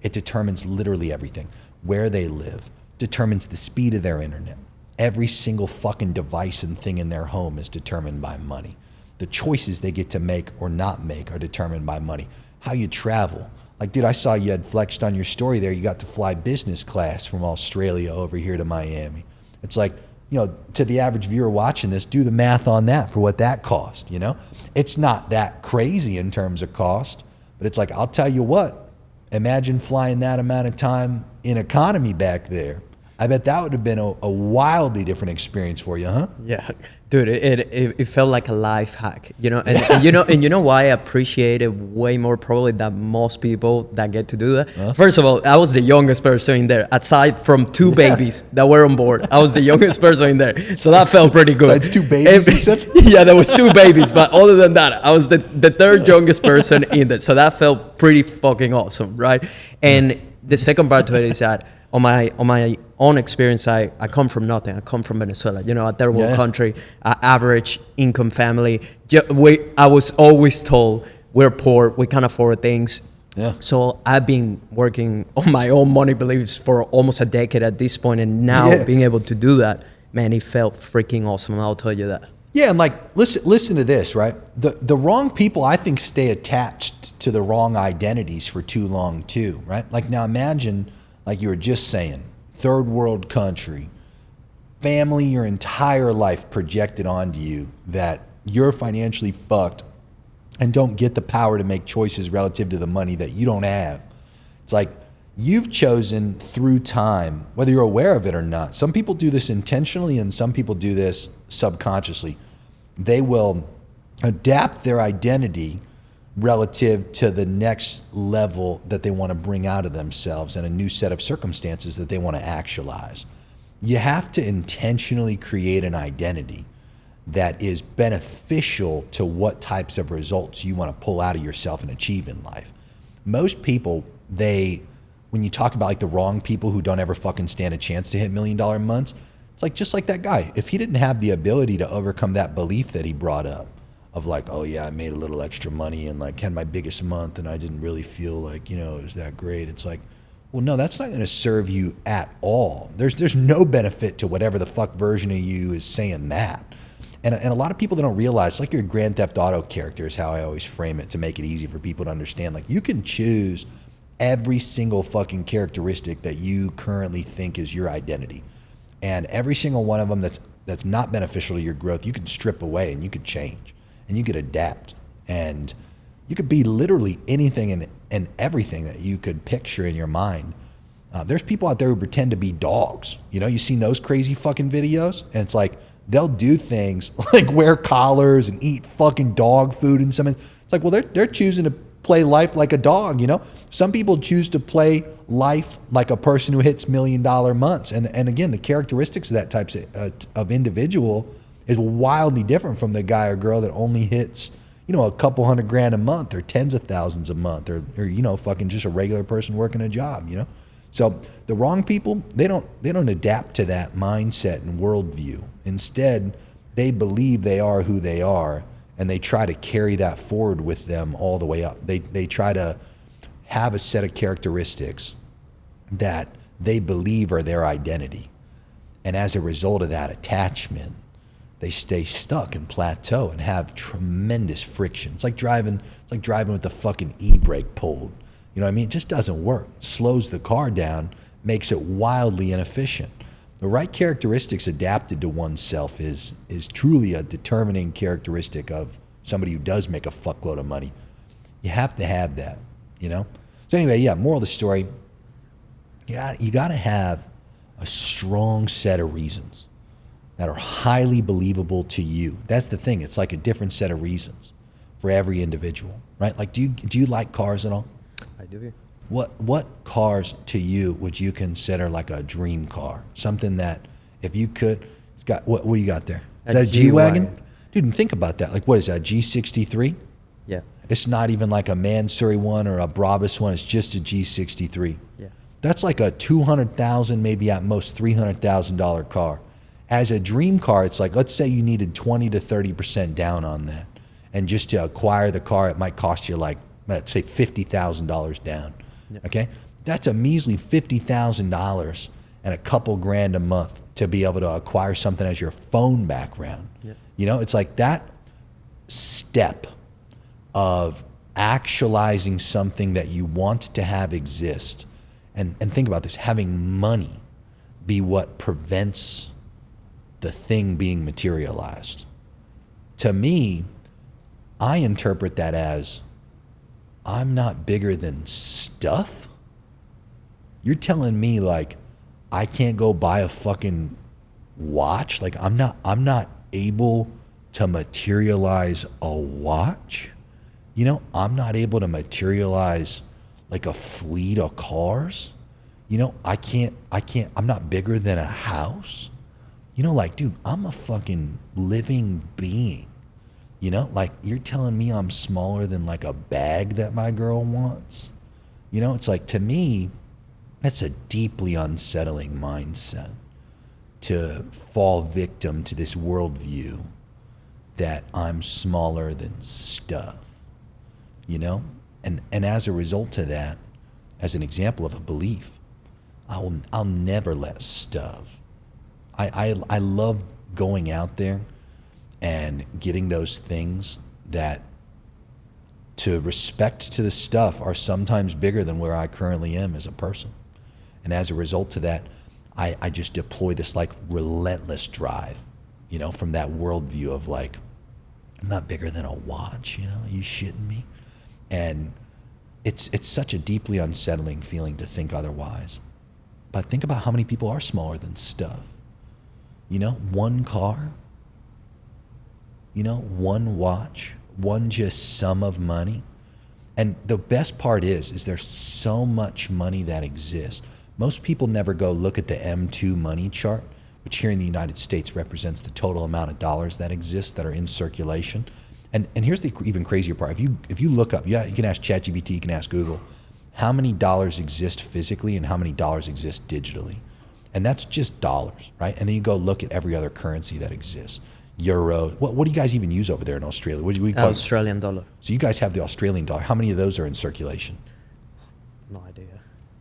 It determines literally everything. Where they live determines the speed of their internet. Every single fucking device and thing in their home is determined by money. The choices they get to make or not make are determined by money. How you travel. Like, dude, I saw you had flexed on your story there. You got to fly business class from Australia over here to Miami. It's like, you know, to the average viewer watching this, do the math on that for what that cost, you know? It's not that crazy in terms of cost, but it's like, I'll tell you what, imagine flying that amount of time in economy back there. I bet that would have been a wildly different experience for you, huh? Yeah, dude, it felt like a life hack, you know, and you know why I appreciate it way more probably than most people that get to do that. First of all, I was the youngest person in there, aside from two babies that were on board. I was the youngest person in there, so that felt pretty good. Besides two babies, you said? Yeah, there was two babies, but other than that, I was the third youngest person in there, so that felt pretty fucking awesome, right? And the second part to it is that on my own experience, I come from nothing. I come from Venezuela, you know, a third world country, average income family. I was always told we're poor, we can't afford things. Yeah. So I've been working on my own money beliefs for almost a decade at this point, and now being able to do that, man, it felt freaking awesome. I'll tell you that. Yeah, and like, listen to this, right? The wrong people, I think, stay attached to the wrong identities for too long too, right? Like, now imagine, like you were just saying, third world country, family your entire life projected onto you that you're financially fucked and don't get the power to make choices relative to the money that you don't have. It's like, you've chosen through time, whether you're aware of it or not. Some people do this intentionally and some people do this subconsciously. They will adapt their identity relative to the next level that they want to bring out of themselves and a new set of circumstances that they want to actualize. You have to intentionally create an identity that is beneficial to what types of results you want to pull out of yourself and achieve in life. Most people, when you talk about like the wrong people who don't ever fucking stand a chance to hit $1 million months, it's like, just like that guy, if he didn't have the ability to overcome that belief that he brought up, of like, oh yeah, I made a little extra money and like had my biggest month and I didn't really feel like, you know, it was that great. It's like, well, no, that's not going to serve you at all. There's no benefit to whatever the fuck version of you is saying that. And a lot of people don't realize, like your Grand Theft Auto character is how I always frame it to make it easy for people to understand. Like, you can choose every single fucking characteristic that you currently think is your identity. And every single one of them that's not beneficial to your growth, you can strip away and you could change. And you could adapt, and you could be literally anything and everything that you could picture in your mind. There's people out there who pretend to be dogs. You know, you've seen those crazy fucking videos, and it's like they'll do things like wear collars and eat fucking dog food and something. It's like, well, they're choosing to play life like a dog. You know, some people choose to play life like a person who hits $1 million months, and again, the characteristics of that types of individual is wildly different from the guy or girl that only hits, you know, a couple $100,000 a month or tens of thousands a month or you know, fucking just a regular person working a job, you know? So the wrong people, they don't adapt to that mindset and worldview. Instead, they believe they are who they are and they try to carry that forward with them all the way up. They try to have a set of characteristics that they believe are their identity. And as a result of that attachment, they stay stuck and plateau and have tremendous friction. It's like driving with the fucking e-brake pulled. You know what I mean? It just doesn't work. Slows the car down, makes it wildly inefficient. The right characteristics adapted to oneself is truly a determining characteristic of somebody who does make a fuckload of money. You have to have that, you know? So anyway, yeah, moral of the story, you got to have a strong set of reasons that are highly believable to you. That's the thing. It's like a different set of reasons for every individual, right? Like, do you like cars at all? I do. What cars to you would you consider like a dream car? Something that if you could, it's got what do you got there? Is that a G-Wagon? Dude, and think about that. Like, what is that, G63? Yeah. It's not even like a Mansory one or a Brabus one. It's just a G63. Yeah. That's like a $200,000, maybe at most $300,000 car. As a dream car, it's like, let's say you needed 20 to 30% down on that. And just to acquire the car, it might cost you like, let's say $50,000 down. Yeah. Okay? That's a measly $50,000 and a couple grand a month to be able to acquire something as your phone background. Yeah. You know, it's like that step of actualizing something that you want to have exist. And think about this, having money be what prevents the thing being materialized. To me, I interpret that as I'm not bigger than stuff. You're telling me like I can't go buy a fucking watch? Like I'm not able to materialize a watch? You know, I'm not able to materialize like a fleet of cars. You know, I'm not bigger than a house. You know, like, dude, I'm a fucking living being. You know, like you're telling me I'm smaller than like a bag that my girl wants. You know, it's like, to me, that's a deeply unsettling mindset, to fall victim to this worldview that I'm smaller than stuff, you know? And as a result of that, as an example of a belief, I'll never let stuff. I love going out there and getting those things that, to respect to the stuff, are sometimes bigger than where I currently am as a person. And as a result of that, I just deploy this like relentless drive, you know, from that worldview of like, I'm not bigger than a watch, you know, are you shitting me? And it's such a deeply unsettling feeling to think otherwise. But think about how many people are smaller than stuff. You know, one car, you know, one watch, one just sum of money. And the best part is there's so much money that exists. Most people never go look at the M2 money chart, which here in the United States represents the total amount of dollars that exist that are in circulation. And here's the even crazier part. If you look up, yeah, you can ask ChatGPT, you can ask Google, how many dollars exist physically and how many dollars exist digitally. And that's just dollars, right? And then you go look at every other currency that exists. Euro, what do you guys even use over there in Australia? What do you call Australian dollar. So you guys have the Australian dollar. How many of those are in circulation? No idea.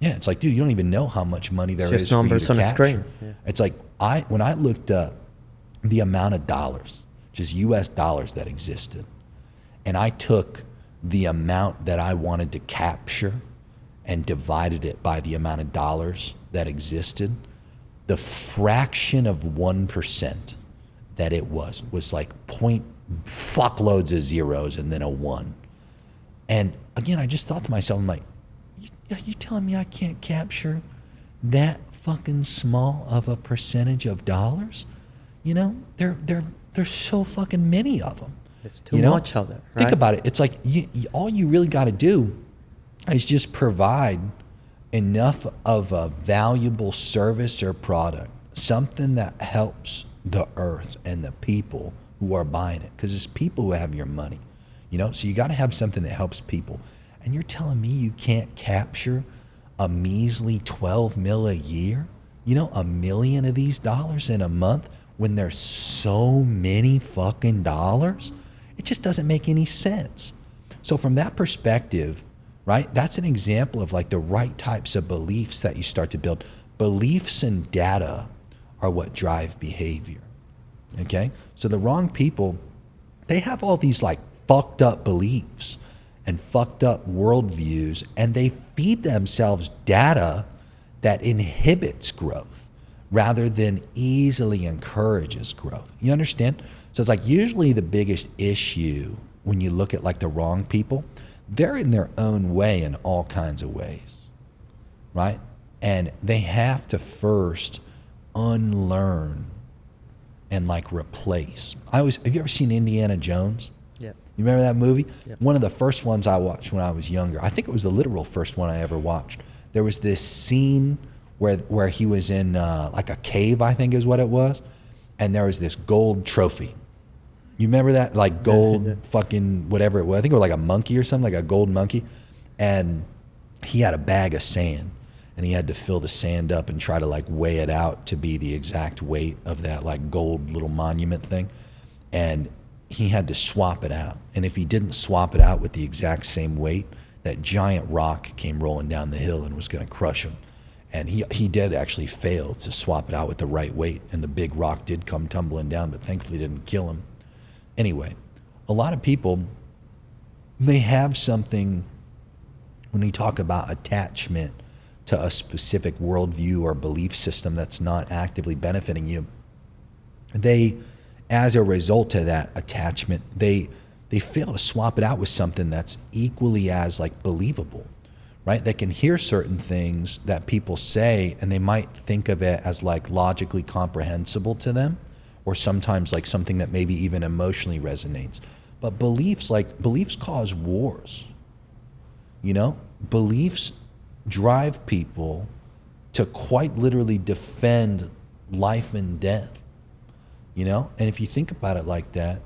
Yeah, it's like, dude, you don't even know how much money there is Just numbers for you on to a capture. screen. Yeah. It's like, when I looked up the amount of dollars, just US dollars that existed, and I took the amount that I wanted to capture and divided it by the amount of dollars that existed, the fraction of 1% that it was like point fuckloads of zeros and then a one. And again, I just thought to myself, I'm like, you telling me I can't capture that fucking small of a percentage of dollars? You know, there's so fucking many of them. It's too much of it, right? Think about it. It's like all you really got to do is just provide enough of a valuable service or product, something that helps the earth and the people who are buying it, because it's people who have your money, you know? So you got to have something that helps people. And you're telling me you can't capture a measly 12 mil a year, you know, $1 million of these dollars in a month when there's so many fucking dollars? It just doesn't make any sense. So from that perspective, right, that's an example of like the right types of beliefs that you start to build. Beliefs and data are what drive behavior, okay? So the wrong people, they have all these like fucked up beliefs and fucked up worldviews, and they feed themselves data that inhibits growth rather than easily encourages growth. You understand? So it's like usually the biggest issue when you look at like the wrong people, they're in their own way in all kinds of ways, right? And they have to first unlearn and like replace. Have you ever seen Indiana Jones? Yeah. You remember that movie? Yep. One of the first ones I watched when I was younger. I think it was the literal first one I ever watched. There was this scene where he was in like a cave, I think is what it was, and there was this gold trophy. You remember that? Like gold fucking whatever it was. I think it was like a monkey or something, like a gold monkey. And he had a bag of sand, and he had to fill the sand up and try to like weigh it out to be the exact weight of that like gold little monument thing. And he had to swap it out. And if he didn't swap it out with the exact same weight, that giant rock came rolling down the hill and was going to crush him. And he did actually fail to swap it out with the right weight, and the big rock did come tumbling down, but thankfully didn't kill him. Anyway, a lot of people, they have something, when we talk about attachment to a specific worldview or belief system that's not actively benefiting you, they, as a result of that attachment, they fail to swap it out with something that's equally as like believable, right? They can hear certain things that people say and they might think of it as like logically comprehensible to them, or sometimes like something that maybe even emotionally resonates. But beliefs cause wars, you know? Beliefs drive people to quite literally defend life and death, you know? And if you think about it like that,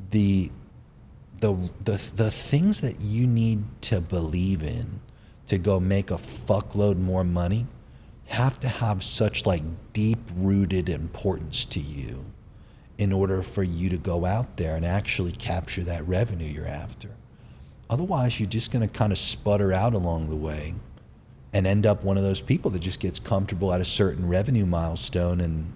the things that you need to believe in to go make a fuckload more money have to have such like deep-rooted importance to you in order for you to go out there and actually capture that revenue you're after. Otherwise, you're just going to kind of sputter out along the way and end up one of those people that just gets comfortable at a certain revenue milestone and,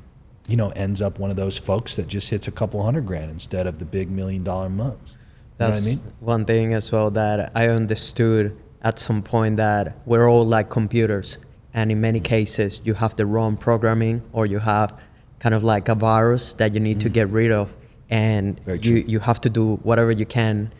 you know, ends up one of those folks that just hits a couple $100,000 instead of the big $1 million months. That's you know what I mean? one thing as well that I understood at some point, that we're all like computers, and in many cases you have the wrong programming, or you have kind of like a virus that you need to get rid of, and you have to do whatever you can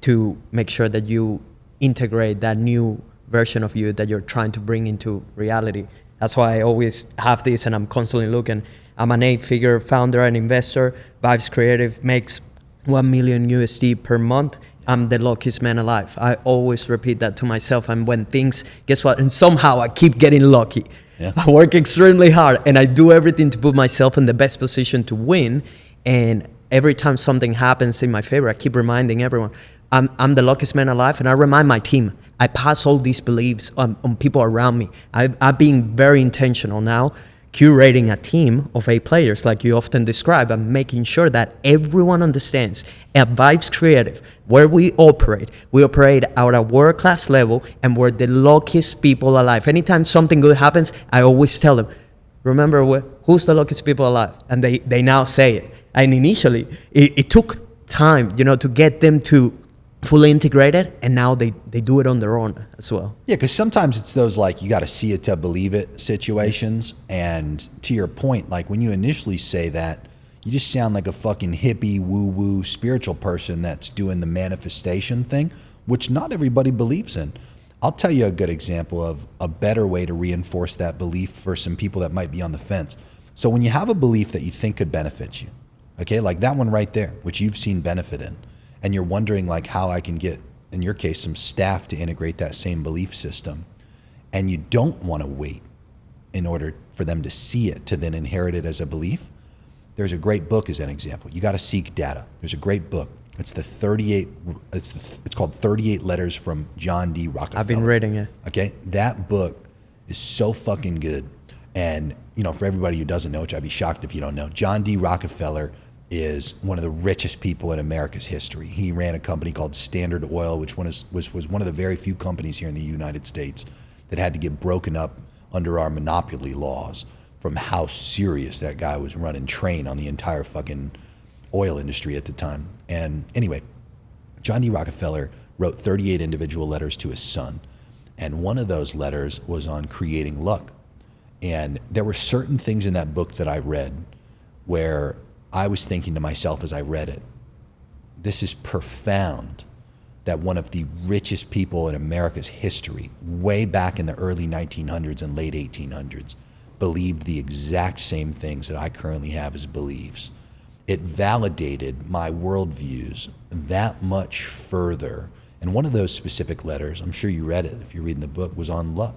to make sure that you integrate that new version of you that you're trying to bring into reality. That's why I always have this, and I'm constantly looking. I'm an 8-figure founder and investor. Vibes Creative makes 1 million USD per month. I'm the luckiest man alive. I always repeat that to myself. And when things, guess what? And somehow I keep getting lucky. Yeah. I work extremely hard and I do everything to put myself in the best position to win. And every time something happens in my favor, I keep reminding everyone, I'm the luckiest man alive. And I remind my team, I pass all these beliefs on people around me. I've been very intentional now, curating a team of 8 players, like you often describe, and making sure that everyone understands at Vibes Creative, where we operate at a world-class level, and we're the luckiest people alive. Anytime something good happens, I always tell them, remember, who's the luckiest people alive? And they now say it. And initially, it took time, you know, to get them to fully integrated, and now they do it on their own as well. Yeah, because sometimes it's those like you got to see it to believe it situations. Yes. And to your point, like when you initially say that, you just sound like a fucking hippie woo-woo spiritual person that's doing the manifestation thing, which not everybody believes in. I'll tell you a good example of a better way to reinforce that belief for some people that might be on the fence. So when you have a belief that you think could benefit you, okay, like that one right there, which you've seen benefit in, and you're wondering like how I can get, in your case, some staff to integrate that same belief system, and you don't want to wait in order for them to see it to then inherit it as a belief, there's a great book as an example. You got to seek data. There's a great book. It's it's called 38 Letters from John D. Rockefeller. I've been reading it. Okay, that book is so fucking good. And you know, for everybody who doesn't know, which I'd be shocked if you don't know, John D. Rockefeller is one of the richest people in America's history. He ran a company called Standard Oil, which was one of the very few companies here in the United States that had to get broken up under our monopoly laws from how serious that guy was running train on the entire fucking oil industry at the time. And anyway, John D. Rockefeller wrote 38 individual letters to his son. And one of those letters was on creating luck. And there were certain things in that book that I read where I was thinking to myself as I read it, this is profound that one of the richest people in America's history, way back in the early 1900s and late 1800s, believed the exact same things that I currently have as beliefs. It validated my worldviews that much further. And one of those specific letters, I'm sure you read it if you're reading the book, was on luck.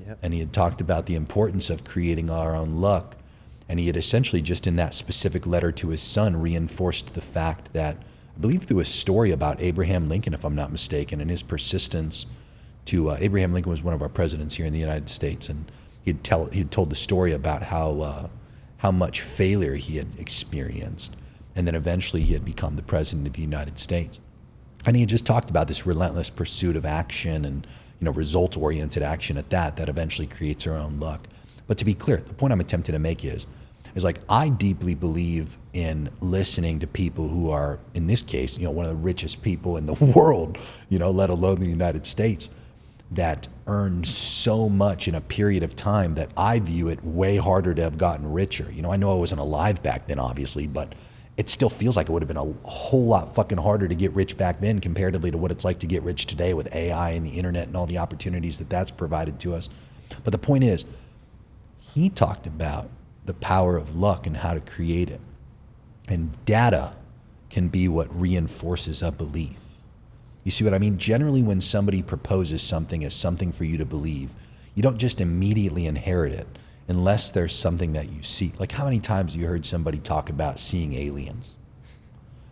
Yep. And he had talked about the importance of creating our own luck. And he had essentially just in that specific letter to his son reinforced the fact that, I believe through a story about Abraham Lincoln, if I'm not mistaken, and his persistence to, Abraham Lincoln was one of our presidents here in the United States, and he'd told the story about how much failure he had experienced, and then eventually he had become the president of the United States. And he had just talked about this relentless pursuit of action and, result-oriented action at that eventually creates our own luck. But to be clear, the point I'm attempting to make is like, I deeply believe in listening to people who are, in this case, one of the richest people in the world, let alone the United States, that earned so much in a period of time that I view it way harder to have gotten richer. I know I wasn't alive back then, obviously, but it still feels like it would have been a whole lot fucking harder to get rich back then comparatively to what it's like to get rich today with AI and the internet and all the opportunities that that's provided to us. But the point is, he talked about the power of luck and how to create it. And data can be what reinforces a belief. You see what I mean? Generally, when somebody proposes something as something for you to believe, you don't just immediately inherit it unless there's something that you see. Like, how many times have you heard somebody talk about seeing aliens,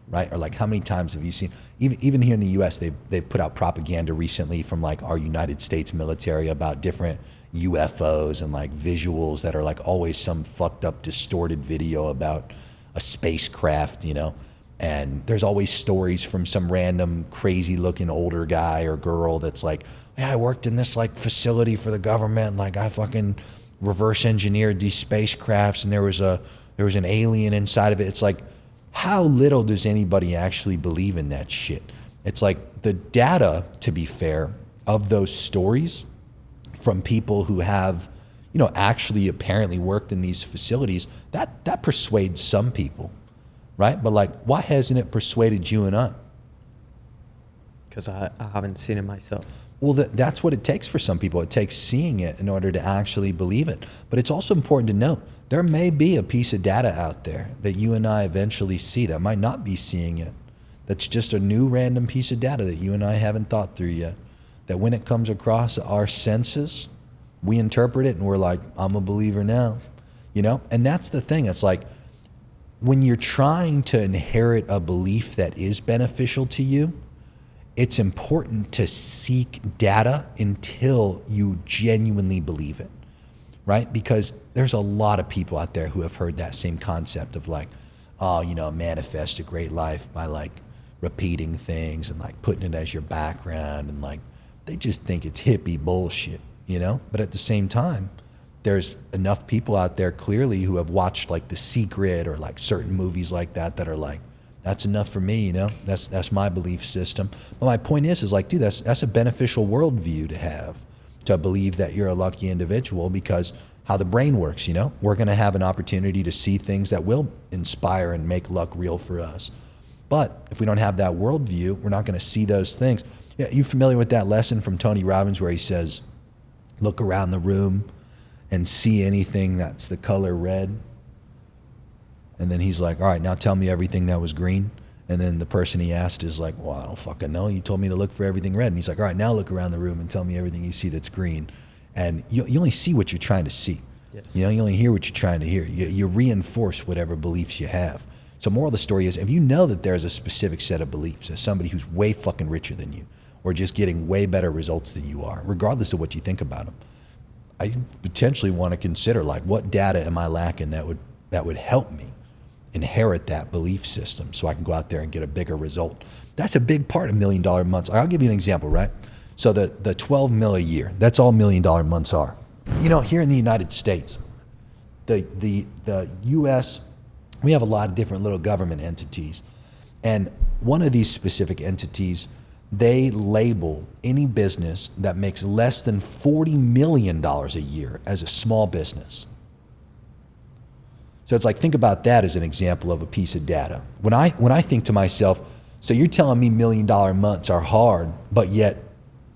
right? Or like, how many times have you seen, even here in the US, they've put out propaganda recently from like our United States military about different UFOs and like visuals that are like always some fucked up distorted video about a spacecraft, and there's always stories from some random crazy looking older guy or girl that's like, yeah, I worked in this like facility for the government, like I fucking reverse engineered these spacecrafts and there was an alien inside of it. It's like, how little does anybody actually believe in that shit? It's like the data, to be fair, of those stories from people who have, actually apparently worked in these facilities, that persuades some people, right? But like, why hasn't it persuaded you and I? Because I haven't seen it myself. Well, that's what it takes for some people. It takes seeing it in order to actually believe it. But it's also important to note, there may be a piece of data out there that you and I eventually see that might not be seeing it. That's just a new random piece of data that you and I haven't thought through yet. That when it comes across our senses, we interpret it and we're like, I'm a believer now, And that's the thing. It's like, when you're trying to inherit a belief that is beneficial to you, it's important to seek data until you genuinely believe it, right? Because there's a lot of people out there who have heard that same concept of like, manifest a great life by like repeating things and like putting it as your background, and like, they just think it's hippie bullshit, But at the same time, there's enough people out there clearly who have watched like The Secret or like certain movies like that are like, that's enough for me, That's my belief system. But my point is like, dude, that's a beneficial worldview to have, to believe that you're a lucky individual, because how the brain works, we're going to have an opportunity to see things that will inspire and make luck real for us. But if we don't have that worldview, we're not going to see those things. Yeah, you familiar with that lesson from Tony Robbins where he says, look around the room and see anything that's the color red? And then he's like, all right, now tell me everything that was green. And then the person he asked is like, well, I don't fucking know. You told me to look for everything red. And he's like, all right, now look around the room and tell me everything you see that's green. And you only see what you're trying to see. Yes. You only hear what you're trying to hear. You reinforce whatever beliefs you have. So moral of the story is, if you know that there's a specific set of beliefs as somebody who's way fucking richer than you, or just getting way better results than you are, regardless of what you think about them, I potentially want to consider like, what data am I lacking that would help me inherit that belief system so I can go out there and get a bigger result. That's a big part of $1 million months. I'll give you an example, right? So the 12 mil a year, that's all $1 million months are. Here in the United States, the US, we have a lot of different little government entities. And one of these specific entities, they label any business that makes less than $40 million a year as a small business. So it's like, think about that as an example of a piece of data. When I think to myself, so you're telling me $1 million months are hard, but yet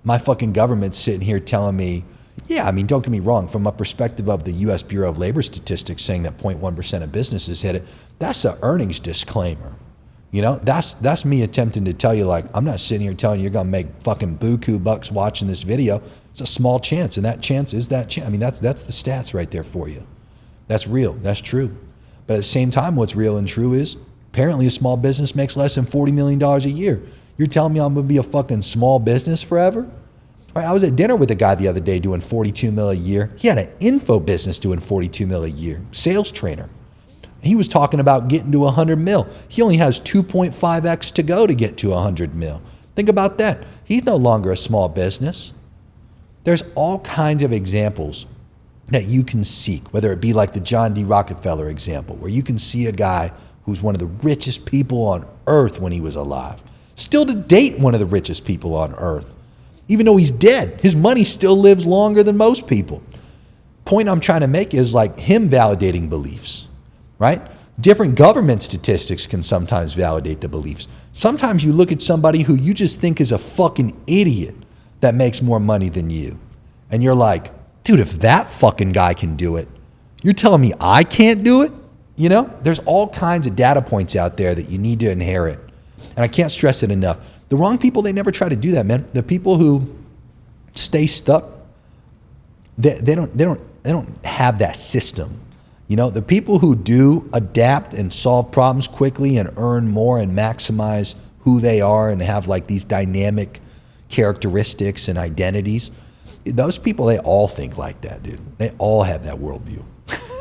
my fucking government's sitting here telling me, yeah, I mean, don't get me wrong, from a perspective of the US Bureau of Labor Statistics saying that 0.1% of businesses hit it, that's an earnings disclaimer. That's me attempting to tell you, like, I'm not sitting here telling you you're gonna make fucking buku bucks watching this video. It's a small chance, and that chance is that chance. I mean, that's the stats right there for you. That's real, that's true. But at the same time, what's real and true is, apparently a small business makes less than $40 million a year. You're telling me I'm gonna be a fucking small business forever? I was at dinner with a guy the other day doing 42 mil a year. He had an info business doing 42 mil a year, sales trainer. He was talking about getting to 100 mil. He only has 2.5x to go to get to 100 mil. Think about that. He's no longer a small business. There's all kinds of examples that you can seek, whether it be like the John D. Rockefeller example, where you can see a guy who's one of the richest people on earth when he was alive, still to date one of the richest people on earth. Even though he's dead, his money still lives longer than most people. Point I'm trying to make is like him validating beliefs, right? Different government statistics can sometimes validate the beliefs. Sometimes you look at somebody who you just think is a fucking idiot that makes more money than you. And you're like, dude, if that fucking guy can do it, you're telling me I can't do it? You know, there's all kinds of data points out there that you need to inherit. And I can't stress it enough. The wrong people, they never try to do that, man. The people who stay stuck, they don't have that system. You know, the people who do adapt and solve problems quickly and earn more and maximize who they are and have like these dynamic characteristics and identities, those people, they all think like that, dude. They all have that worldview.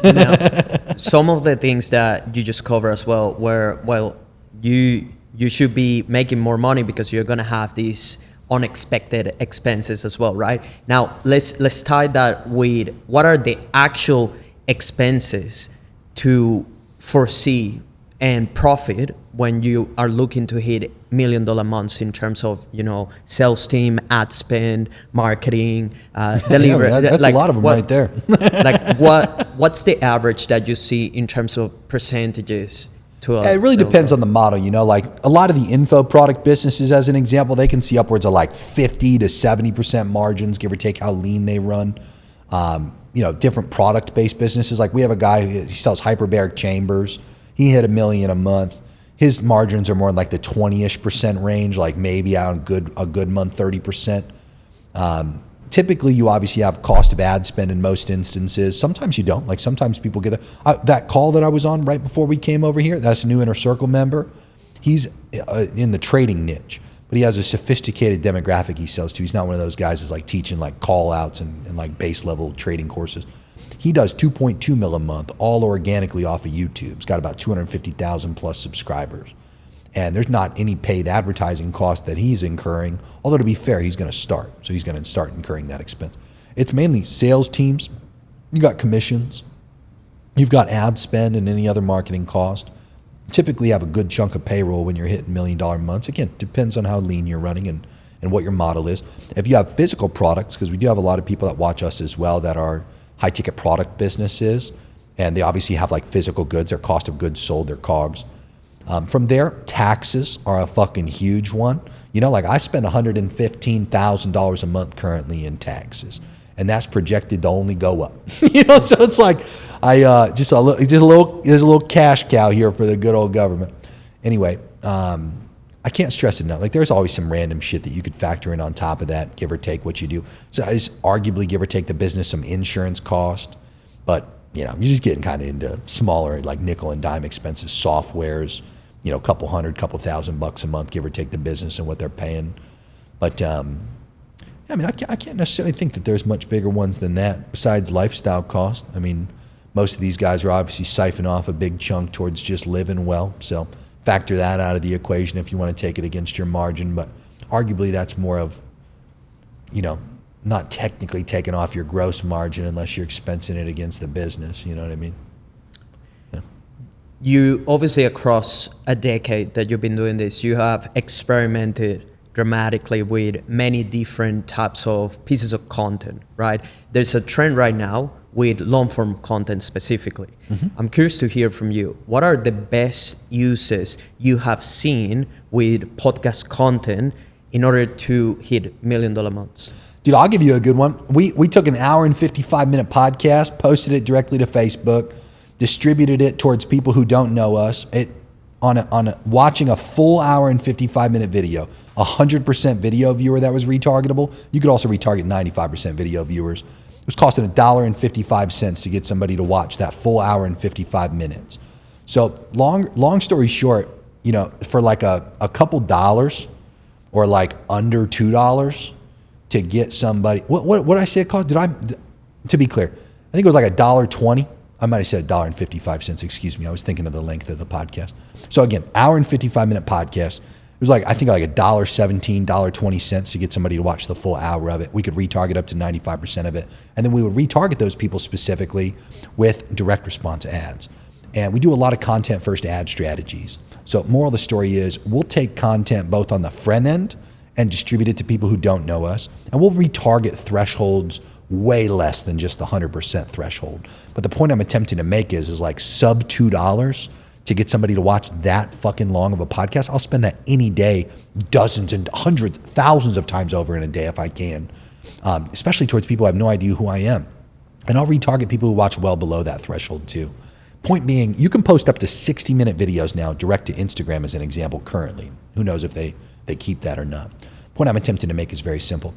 Now, some of the things that you just cover as well, where, well, you should be making more money because you're going to have these unexpected expenses as well, right? Now, let's tie that with what are the actual expenses to foresee and profit when you are looking to hit $1 million months in terms of, you know, sales team, ad spend, marketing, delivery. Yeah, that's like, a lot of them right there. Like what's the average that you see in terms of percentages? It really depends on the model, you know, like a lot of the info product businesses, as an example, they can see upwards of like 50 to 70% margins, give or take how lean they run. You know, different product-based businesses. Like we have a guy, he sells hyperbaric chambers. He hit $1 million a month. His margins are more in like the 20-ish% range, like maybe out a good month, 30%. Typically, you obviously have cost of ad spend in most instances. Sometimes you don't. Like sometimes people get that call that I was on right before we came over here. That's a new Inner Circle member. He's in the trading niche, but he has a sophisticated demographic he sells to. He's not one of those guys that's like teaching like call outs and like base level trading courses. He does 2.2 mil a month, all organically off of YouTube. He's got about 250,000 plus subscribers. And there's not any paid advertising cost that he's incurring. Although to be fair, he's going to start. So he's going to start incurring that expense. It's mainly sales teams. You got commissions. You've got ad spend and any other marketing cost. Typically have a good chunk of payroll when you're hitting $1 million months. Again, depends on how lean you're running and what your model is. If you have physical products, because we do have a lot of people that watch us as well that are high ticket product businesses, and they obviously have like physical goods, their cost of goods sold, their COGS. From there, taxes are a fucking huge one. You know, like I spend $115,000 a month currently in taxes, and that's projected to only go up. You know, so it's like there's a little cash cow here for the good old government. Anyway, I can't stress it enough. Like there's always some random shit that you could factor in on top of that, give or take what you do. So it's arguably give or take the business some insurance cost, but you know, you're just getting kind of into smaller like nickel and dime expenses, softwares, you know, couple $1,000 a month, give or take the business and what they're paying. But I mean, I can't necessarily think that there's much bigger ones than that besides lifestyle cost. I mean, most of these guys are obviously siphoning off a big chunk towards just living well. So factor that out of the equation if you want to take it against your margin. But arguably that's more of, you know, not technically taking off your gross margin unless you're expensing it against the business. You know what I mean? Yeah. You obviously across a decade that you've been doing this, you have experimented dramatically with many different types of pieces of content, right? There's a trend right now with long form content specifically. Mm-hmm. I'm curious to hear from you. What are the best uses you have seen with podcast content in order to hit $1 million months? Dude, I'll give you a good one. We took an hour and 55-minute podcast, posted it directly to Facebook, distributed it towards people who don't know us. Watching a full hour and 55-minute video, 100% video viewer that was retargetable. You could also retarget 95% video viewers. It was costing $1.55 to get somebody to watch that full hour and 55 minutes. So long story short, you know, for like a couple dollars or like under $2 to get somebody, what did I say it cost? To be clear, I think it was like $1.20. I might have said $1.55, excuse me. I was thinking of the length of the podcast. So again, hour and 55-minute podcast. It was like, I think like $1.17, $1.20 to get somebody to watch the full hour of it. We could retarget up to 95% of it. And then we would retarget those people specifically with direct response ads. And we do a lot of content first ad strategies. So moral of the story is we'll take content both on the front end and distribute it to people who don't know us. And we'll retarget thresholds way less than just the 100% threshold. But the point I'm attempting to make is like sub $2 to get somebody to watch that fucking long of a podcast. I'll spend that any day, dozens and hundreds, thousands of times over in a day if I can, especially towards people who have no idea who I am. And I'll retarget people who watch well below that threshold too. Point being, you can post up to 60-minute videos now direct to Instagram as an example currently. Who knows if they keep that or not. Point I'm attempting to make is very simple.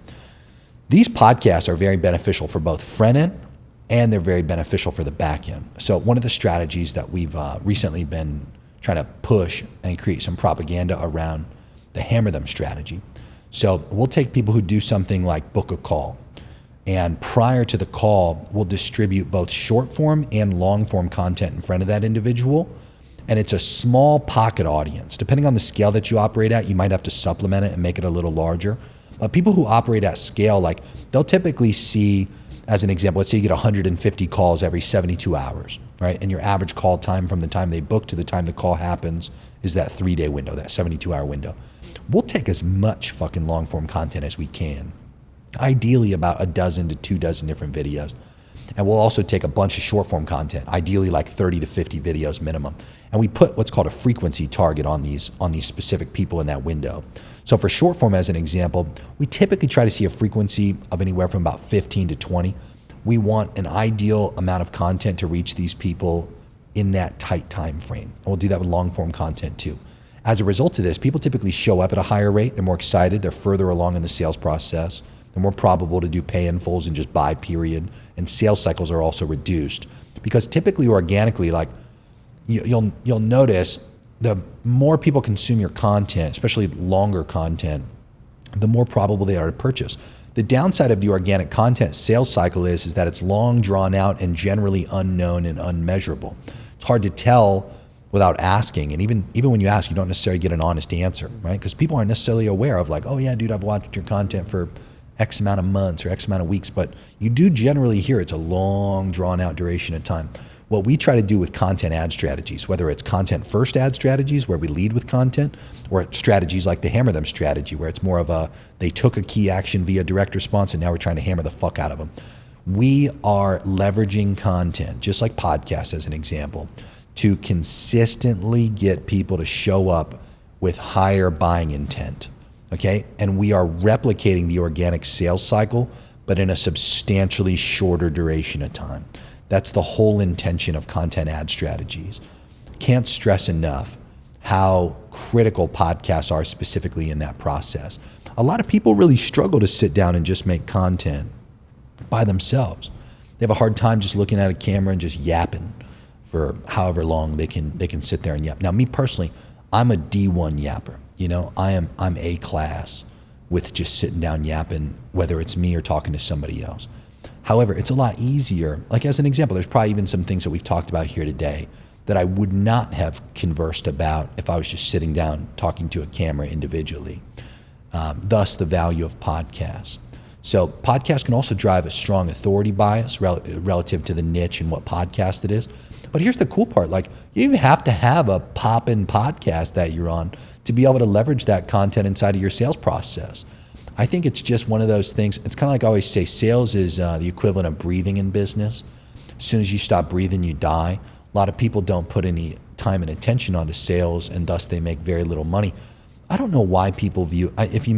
These podcasts are very beneficial for both front end and they're very beneficial for the back end. So one of the strategies that we've recently been trying to push and create some propaganda around the hammer them strategy. So we'll take people who do something like book a call, and prior to the call, we'll distribute both short form and long form content in front of that individual. And it's a small pocket audience. Depending on the scale that you operate at, you might have to supplement it and make it a little larger. But people who operate at scale, like they'll typically see, as an example, let's say you get 150 calls every 72 hours, right? And your average call time from the time they book to the time the call happens is that 3-day window, that 72-hour window. We'll take as much fucking long form content as we can, ideally about a dozen to 24 different videos. And we'll also take a bunch of short form content, ideally like 30 to 50 videos minimum. And we put what's called a frequency target on these specific people in that window. So for short form, as an example, we typically try to see a frequency of anywhere from about 15 to 20. We want an ideal amount of content to reach these people in that tight time frame. And we'll do that with long form content too. As a result of this, people typically show up at a higher rate. They're more excited. They're further along in the sales process. They're more probable to do pay in fulls and just buy, period. And sales cycles are also reduced because typically organically, like you'll notice, the more people consume your content, especially longer content, the more probable they are to purchase. The downside of the organic content sales cycle is that it's long, drawn out, and generally unknown and unmeasurable. It's hard to tell without asking, and even when you ask, you don't necessarily get an honest answer, right? Because people aren't necessarily aware of like, oh yeah, dude, I've watched your content for X amount of months or X amount of weeks, but you do generally hear it's a long, drawn out duration of time. What we try to do with content ad strategies, whether it's content first ad strategies where we lead with content, or strategies like the hammer them strategy where it's more of a, they took a key action via direct response and now we're trying to hammer the fuck out of them. We are leveraging content, just like podcasts as an example, to consistently get people to show up with higher buying intent, okay? And we are replicating the organic sales cycle, but in a substantially shorter duration of time. That's the whole intention of content ad strategies. Can't stress enough how critical podcasts are specifically in that process. A lot of people really struggle to sit down and just make content by themselves. They have a hard time just looking at a camera and just yapping for however long they can sit there and yap. Now, me personally, I'm a D1 yapper. You know, I'm A class with just sitting down yapping, whether it's me or talking to somebody else. However, it's a lot easier. Like as an example, there's probably even some things that we've talked about here today that I would not have conversed about if I was just sitting down talking to a camera individually. Thus, the value of podcasts. So podcasts can also drive a strong authority bias relative to the niche and what podcast it is. But here's the cool part. Like, you even have to have a pop-in podcast that you're on to be able to leverage that content inside of your sales process. I think it's just one of those things. It's kind of like I always say, sales is the equivalent of breathing in business. As soon as you stop breathing, you die. A lot of people don't put any time and attention onto sales, and thus they make very little money. I don't know why people view, if you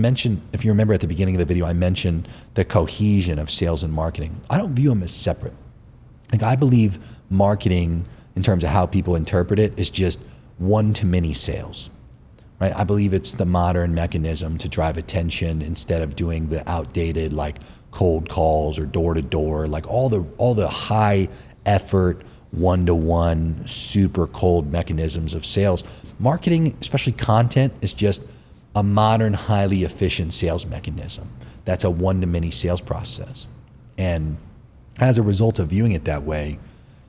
remember at the beginning of the video, I mentioned the cohesion of sales and marketing. I don't view them as separate. Like, I believe marketing, in terms of how people interpret it, is just one-to-many sales. Right? I believe it's the modern mechanism to drive attention instead of doing the outdated like cold calls or door-to-door, like all the high effort, one-to-one, super cold mechanisms of sales. Marketing, especially content, is just a modern, highly efficient sales mechanism. That's a one-to-many sales process. And as a result of viewing it that way,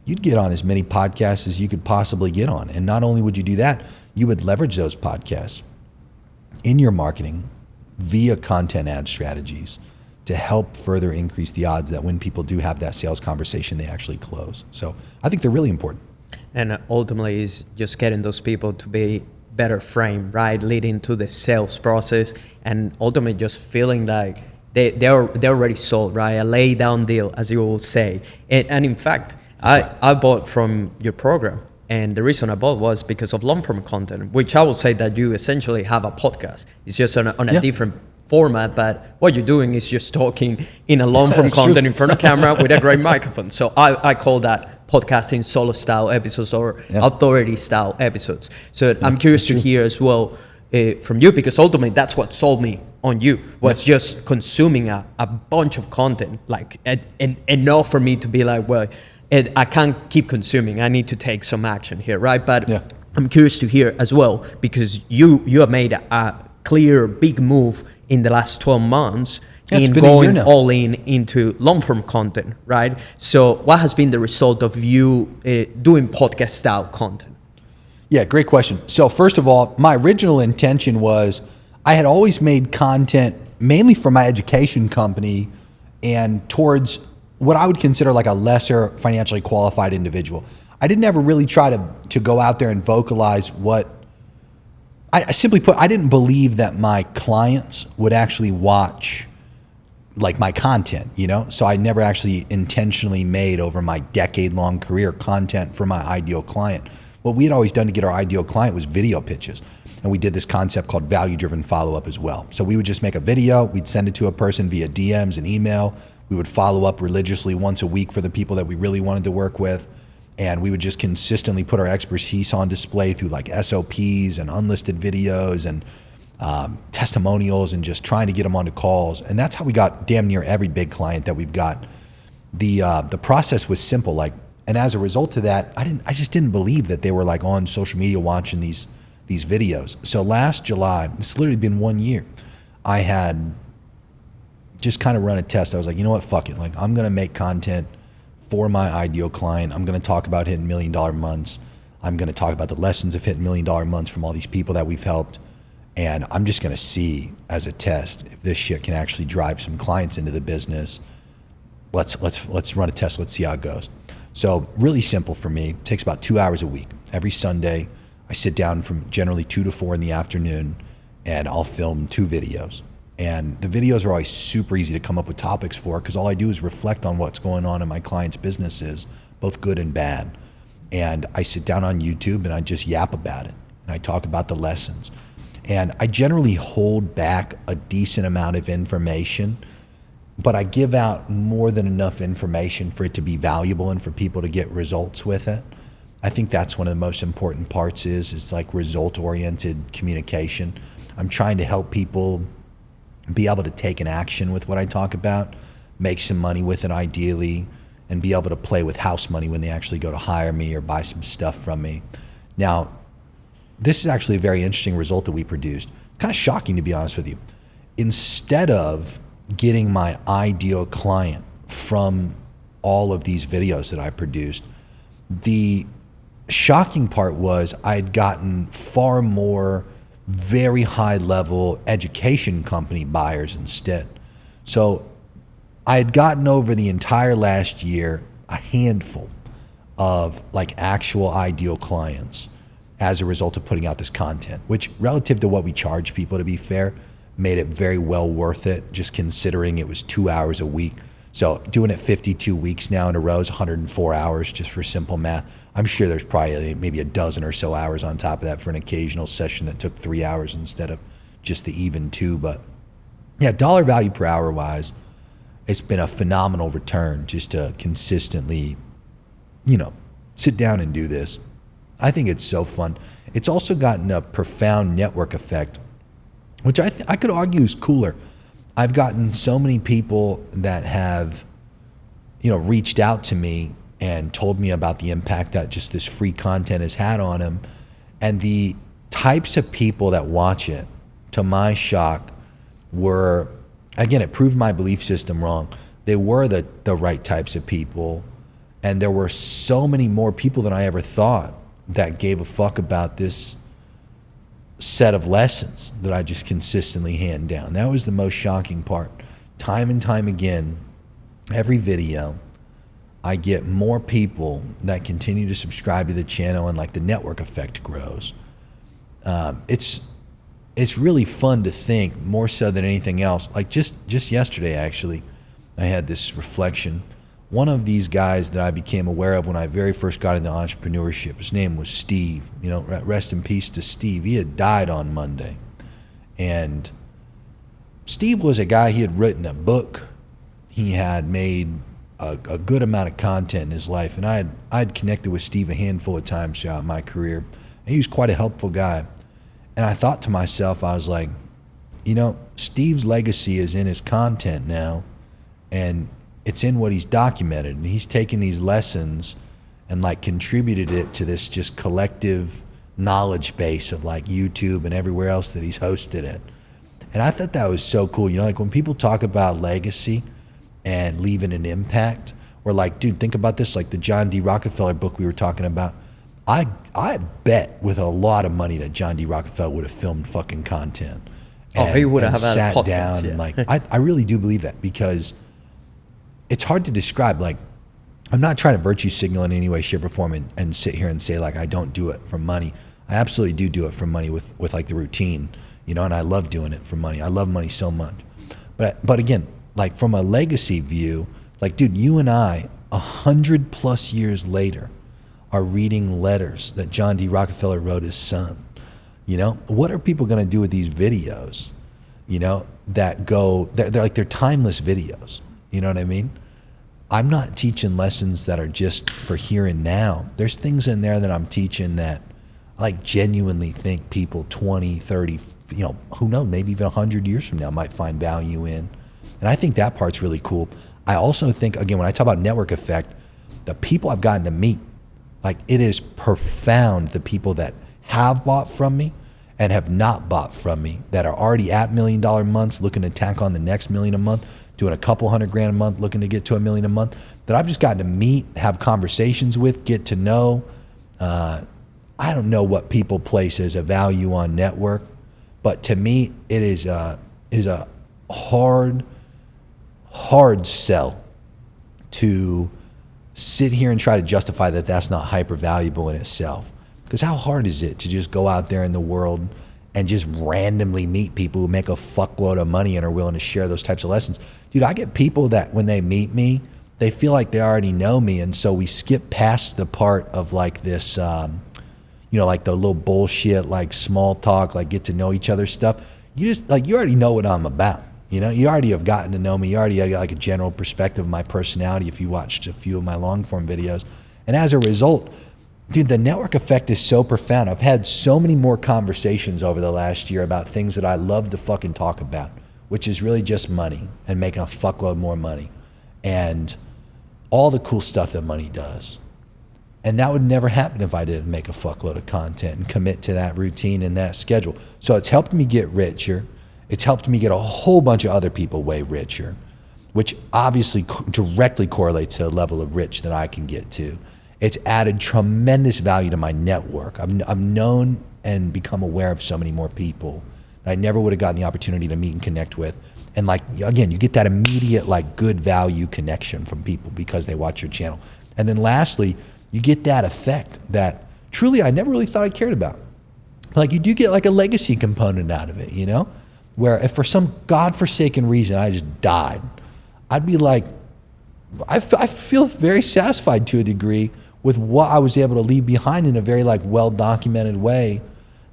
you'd get on as many podcasts as you could possibly get on. And not only would you do that, you would leverage those podcasts. in your marketing via content ad strategies to help further increase the odds that when people do have that sales conversation, they actually close. So I think they're really important. And ultimately is just getting those people to be better framed, right? Leading to the sales process and ultimately just feeling like they're already sold, right? A lay down deal, as you will say. And in fact, I bought from your program. And the reason I bought was because of long form content, which I will say that you essentially have a podcast. It's just on a different format, but what you're doing is just talking in a long form content in front of camera with a great microphone. So I call that podcasting solo style episodes or authority style episodes. So I'm curious to hear as well from you, because ultimately that's what sold me on you, was just consuming a bunch of content, like enough for me to be like, well, I can't keep consuming. I need to take some action here, right? But I'm curious to hear as well, because you have made a clear big move in the last 12 months in going all into long form content, right? So what has been the result of you doing podcast style content? Yeah, great question. So first of all, my original intention was I had always made content mainly for my education company and towards what I would consider like a lesser financially qualified individual. I didn't ever really try to go out there and vocalize what, I simply put, I didn't believe that my clients would actually watch like my content, you know? So I never actually intentionally made over my decade-long career content for my ideal client. What we had always done to get our ideal client was video pitches. And we did this concept called value-driven follow-up as well. So we would just make a video, we'd send it to a person via DMs and email. We would follow up religiously once a week for the people that we really wanted to work with. And we would just consistently put our expertise on display through like SOPs and unlisted videos and testimonials and just trying to get them onto calls. And that's how we got damn near every big client that we've got. The process was simple, like, and as a result of that, I just didn't believe that they were like on social media watching these videos. So last July, it's literally been 1 year, I had just kind of run a test. I was like, you know what, fuck it. Like, I'm gonna make content for my ideal client. I'm gonna talk about hitting $1 million months. I'm gonna talk about the lessons of hitting $1 million months from all these people that we've helped. And I'm just gonna see as a test if this shit can actually drive some clients into the business. Let's run a test. Let's see how it goes. So really simple for me. It takes about 2 hours a week. Every Sunday, I sit down from generally 2 to 4 in the afternoon, and I'll film 2 videos. And the videos are always super easy to come up with topics for, because all I do is reflect on what's going on in my clients' businesses, both good and bad. And I sit down on YouTube and I just yap about it. And I talk about the lessons. And I generally hold back a decent amount of information, but I give out more than enough information for it to be valuable and for people to get results with it. I think that's one of the most important parts is like result-oriented communication. I'm trying to help people be able to take an action with what I talk about, make some money with it ideally, and be able to play with house money when they actually go to hire me or buy some stuff from me. Now, this is actually a very interesting result that we produced. Kind of shocking, to be honest with you. Instead of getting my ideal client from all of these videos that I produced, the shocking part was I'd gotten far more very high level education company buyers instead. So I had gotten over the entire last year a handful of like actual ideal clients as a result of putting out this content, which relative to what we charge people, to be fair, made it very well worth it, just considering it was 2 hours a week. So doing it 52 weeks now in a row is 104 hours just for simple math. I'm sure there's probably maybe a dozen or so hours on top of that for an occasional session that took 3 hours instead of just the even 2. But yeah, dollar value per hour wise, it's been a phenomenal return just to consistently, sit down and do this. I think it's so fun. It's also gotten a profound network effect, which I could argue is cooler. I've gotten so many people that have, reached out to me and told me about the impact that just this free content has had on them. And the types of people that watch it, to my shock, were, again, it proved my belief system wrong. They were the right types of people. And there were so many more people than I ever thought that gave a fuck about this set of lessons that I just consistently hand down. That was the most shocking part. Time and time again, every video, I get more people that continue to subscribe to the channel, and like the network effect grows. It's really fun to think, more so than anything else. Like just yesterday, actually, I had this reflection. One of these guys that I became aware of when I very first got into entrepreneurship, his name was Steve. You know, rest in peace to Steve. He had died on Monday. And Steve was a guy, he had written a book. He had made a good amount of content in his life. And I'd connected with Steve a handful of times throughout my career. And he was quite a helpful guy. And I thought to myself, I was like, you know, Steve's legacy is in his content now, and it's in what he's documented. And he's taken these lessons and like contributed it to this just collective knowledge base of like YouTube and everywhere else that he's hosted it. And I thought that was so cool. You know, like when people talk about legacy and leaving an impact, or like, dude, think about this, like the John D. Rockefeller book we were talking about. I bet with a lot of money that John D. Rockefeller would have filmed fucking content. And, he would have sat podcasts, down yeah. and like, I really do believe that, because it's hard to describe. Like, I'm not trying to virtue signal in any way, shape, or form and sit here and say like I don't do it for money. I absolutely do it for money with like the routine, you know, and I love doing it for money. I love money so much. But again, like from a legacy view, like, dude, you and I 100+ years later are reading letters that John D. Rockefeller wrote his son. You know, what are people going to do with these videos, you know, that go, they're like, they're timeless videos. You know what I mean? I'm not teaching lessons that are just for here and now. There's things in there that I'm teaching that I like genuinely think people 20, 30, you know, who knows, maybe even 100 years from now might find value in. And I think that part's really cool. I also think, again, when I talk about network effect, the people I've gotten to meet, like, it is profound, the people that have bought from me and have not bought from me, that are already at $1 million months, looking to tack on the next $1 million a month, doing a couple $100,000 a month, looking to get to $1 million a month, that I've just gotten to meet, have conversations with, get to know. I don't know what people place as a value on network, but to me, it is a hard sell to sit here and try to justify that that's not hyper valuable in itself. Because how hard is it to just go out there in the world and just randomly meet people who make a fuckload of money and are willing to share those types of lessons? Dude, I get people that when they meet me, they feel like they already know me, and so we skip past the part of like this, you know, like the little bullshit, like small talk, like get to know each other stuff. You just, like, you already know what I'm about. You know, you already have gotten to know me. You already have like a general perspective of my personality if you watched a few of my long form videos. And as a result, dude, the network effect is so profound. I've had so many more conversations over the last year about things that I love to fucking talk about, which is really just money and making a fuckload more money and all the cool stuff that money does. And that would never happen if I didn't make a fuckload of content and commit to that routine and that schedule. So it's helped me get richer. It's helped me get a whole bunch of other people way richer, which obviously directly correlates to the level of rich that I can get to. It's added tremendous value to my network. I've known and become aware of so many more people that I never would have gotten the opportunity to meet and connect with. And like, again, you get that immediate like good value connection from people because they watch your channel. And then lastly, you get that effect that truly I never really thought I cared about. Like, you do get like a legacy component out of it, you know? Where if for some godforsaken reason I just died, I'd be like, I feel very satisfied to a degree with what I was able to leave behind in a very like well-documented way,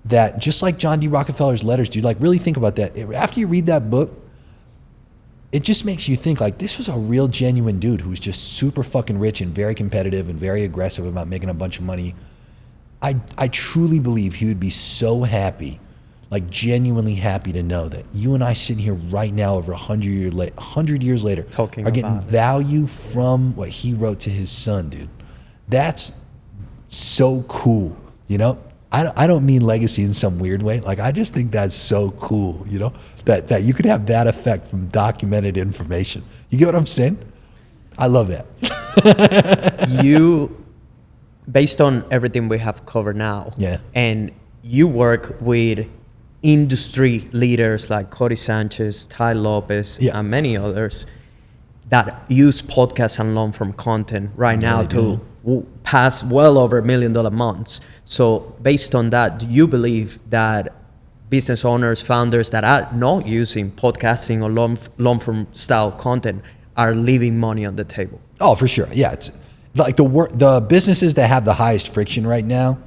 that just like John D. Rockefeller's letters, dude, like really think about that. After you read that book, it just makes you think like this was a real genuine dude who was just super fucking rich and very competitive and very aggressive about making a bunch of money. I truly believe he would be so happy, like genuinely happy to know that you and I sitting here right now over 100 years later Talking are getting about value from what he wrote to his son, dude. That's so cool, you know? I don't mean legacy in some weird way. Like, I just think that's so cool, you know? That you could have that effect from documented information. You get what I'm saying? I love that. You, based on everything we have covered now, yeah, and you work with industry leaders like Cody Sanchez, Ty Lopez, and many others that use podcasts and long form content right now to pass well over $1 million months. So based on that, do you believe that business owners, founders that are not using podcasting or long form style content are leaving money on the table? Oh, for sure. Yeah, it's like the businesses that have the highest friction right now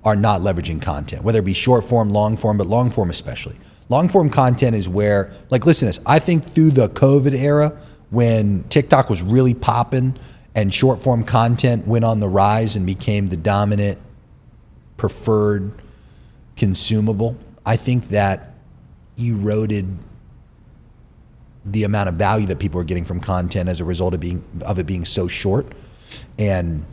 are not leveraging content, whether it be short form, long form, but long form especially. Long form content is where, like, listen to this. I think through the COVID era, when TikTok was really popping and short form content went on the rise and became the dominant, preferred consumable, I think that eroded the amount of value that people are getting from content as a result of it being so short. And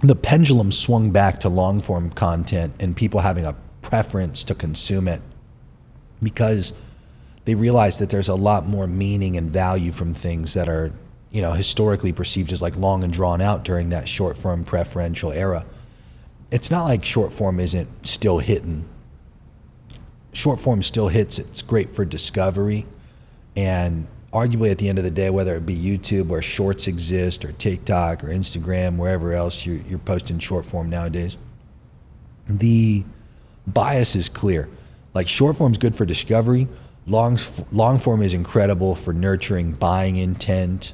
the pendulum swung back to long form content and people having a preference to consume it because they realized that there's a lot more meaning and value from things that are, historically perceived as like long and drawn out during that short form preferential era. It's not like short form isn't still hitting. Short form still hits. It's great for discovery. And arguably at the end of the day, whether it be YouTube where shorts exist or TikTok or Instagram, wherever else you're posting short form nowadays, the bias is clear. Like short form's good for discovery. Long form is incredible for nurturing buying intent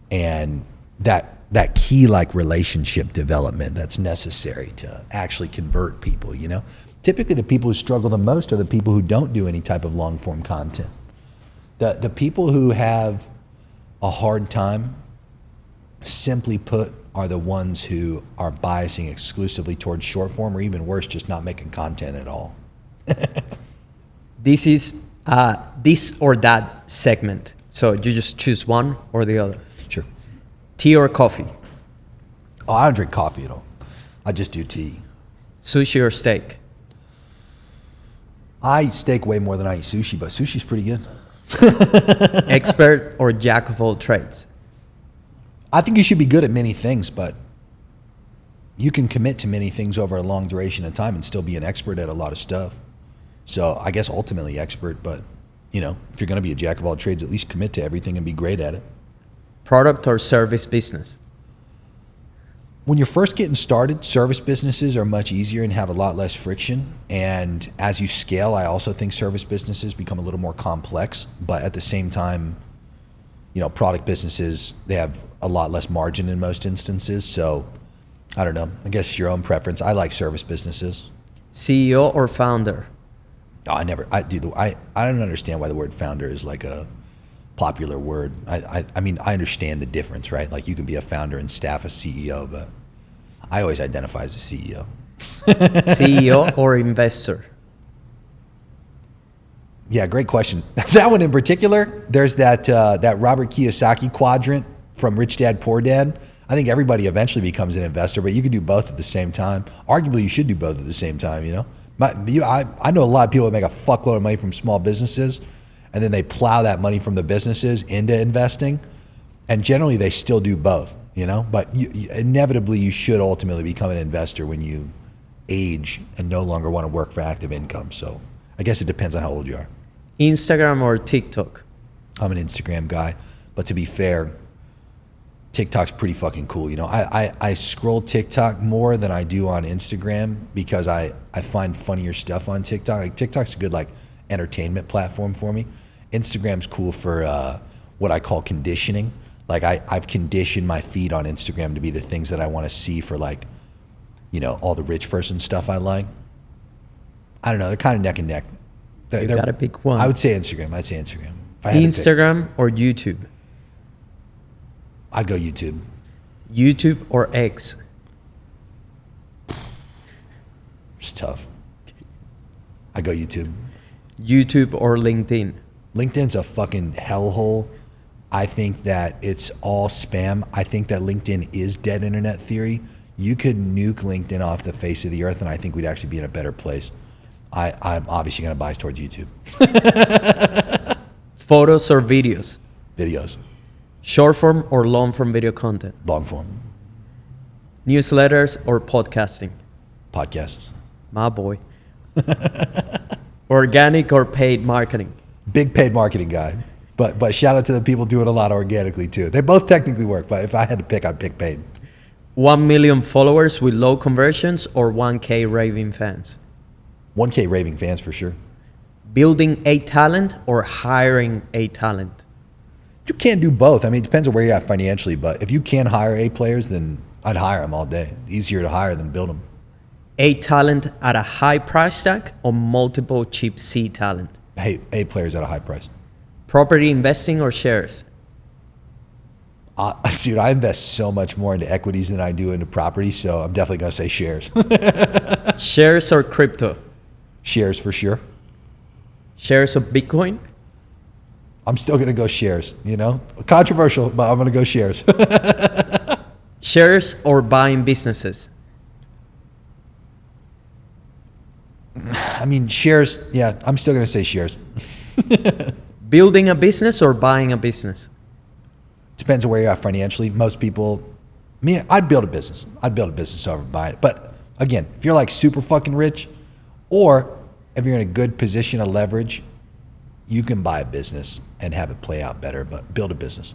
and that key like relationship development that's necessary to actually convert people, Typically the people who struggle the most are the people who don't do any type of long form content. The people who have a hard time, simply put, are the ones who are biasing exclusively towards short form or even worse, just not making content at all. This is this or that segment. So you just choose one or the other. Sure. Tea or coffee? Oh, I don't drink coffee at all. I just do tea. Sushi or steak? I eat steak way more than I eat sushi, but sushi's pretty good. Expert or jack of all trades? I think you should be good at many things, but you can commit to many things over a long duration of time and still be an expert at a lot of stuff. So I guess ultimately expert, but if you're going to be a jack of all trades, at least commit to everything and be great at it. Product or service business? When you're first getting started, service businesses are much easier and have a lot less friction. And as you scale, I also think service businesses become a little more complex. But at the same time, product businesses, they have a lot less margin in most instances. So I don't know. I guess your own preference. I like service businesses. CEO or founder? Oh, I don't understand why the word founder is like a popular word. I mean, I understand the difference, right? Like you can be a founder and staff a CEO, but I always identify as a CEO. CEO or investor? Yeah, great question. That one in particular, there's that Robert Kiyosaki quadrant from Rich Dad, Poor Dad. I think everybody eventually becomes an investor, but you can do both at the same time. Arguably, you should do both at the same time, I know a lot of people that make a fuckload of money from small businesses, and then they plow that money from the businesses into investing, and generally they still do both, But inevitably, you should ultimately become an investor when you age and no longer want to work for active income. So I guess it depends on how old you are. Instagram or TikTok? I'm an Instagram guy, but to be fair, TikTok's pretty fucking cool. I scroll TikTok more than I do on Instagram because I find funnier stuff on TikTok. Like TikTok's a good entertainment platform for me. Instagram's cool for what I call conditioning. Like I've conditioned my feed on Instagram to be the things that I want to see for all the rich person stuff I like. I don't know. They're kind of neck and neck. You got to pick one. I would say Instagram. Instagram or YouTube? I'd go YouTube. YouTube or X? It's tough. I go YouTube. YouTube or LinkedIn? LinkedIn's a fucking hellhole. I think that it's all spam. I think that LinkedIn is dead internet theory. You could nuke LinkedIn off the face of the earth, and I think we'd actually be in a better place. I'm obviously going to bias towards YouTube. Photos or videos? Videos. Short form or long form video content? Long form. Newsletters or podcasting? Podcasts. My boy. Organic or paid marketing? Big paid marketing guy. But shout out to the people doing a lot organically too. They both technically work, but if I had to pick, I'd pick paid. 1 million followers with low conversions or 1K raving fans? 1K raving fans for sure. Building a talent or hiring a talent? You can't do both. I mean, it depends on where you're at financially, but if you can hire A players, then I'd hire them all day. Easier to hire than build them. A talent at a high price tag or multiple cheap C talent? Hey, A players at a high price. Property investing or shares? Dude, I invest so much more into equities than I do into property, so I'm definitely going to say shares. Shares or crypto? Shares for sure. Shares of Bitcoin? I'm still going to go shares, you know? Controversial, but I'm going to go shares. Shares or buying businesses? I mean, shares, yeah, I'm still going to say shares. Building a business or buying a business? Depends on where you're at financially. Most people, me, I'd build a business. I'd build a business over buying it. But again, if you're like super fucking rich, or if you're in a good position of leverage, you can buy a business and have it play out better, but build a business.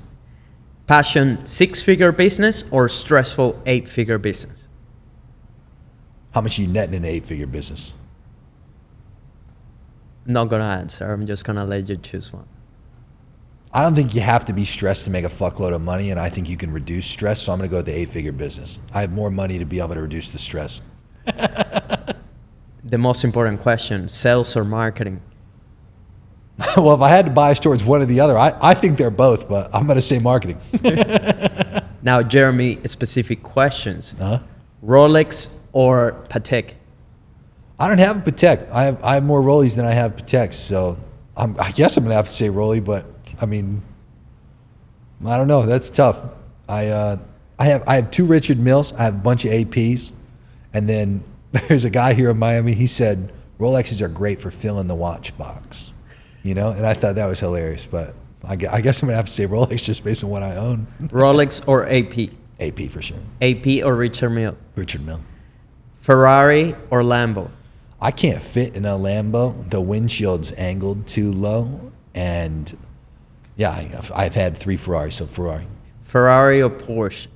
Passion 6-figure business or stressful 8-figure business? How much are you netting in the 8-figure business? Not gonna answer. I'm just gonna let you choose one. I don't think you have to be stressed to make a fuckload of money, and I think you can reduce stress, so I'm gonna go with the 8-figure business. I have more money to be able to reduce the stress. The most important question, sales or marketing? Well, if I had to bias towards one or the other, I think they're both, but I'm gonna say marketing. Now, Jeremy, specific questions. Uh-huh. Rolex or Patek? I don't have a Patek. I have more Rollies than I have Pateks, so I guess I'm gonna have to say Rolly, but I mean, I don't know. That's tough. I have 2 Richard Milles. I have a bunch of APs, and then there's a guy here in Miami. He said Rolexes are great for filling the watch box, you know. And I thought that was hilarious. But I guess I'm gonna have to say Rolex just based on what I own. Rolex or AP? AP for sure. AP or Richard Mille? Richard Mille. Ferrari or Lambo? I can't fit in a Lambo. The windshield's angled too low, and yeah, I've had 3 Ferraris, so Ferrari. Ferrari or Porsche?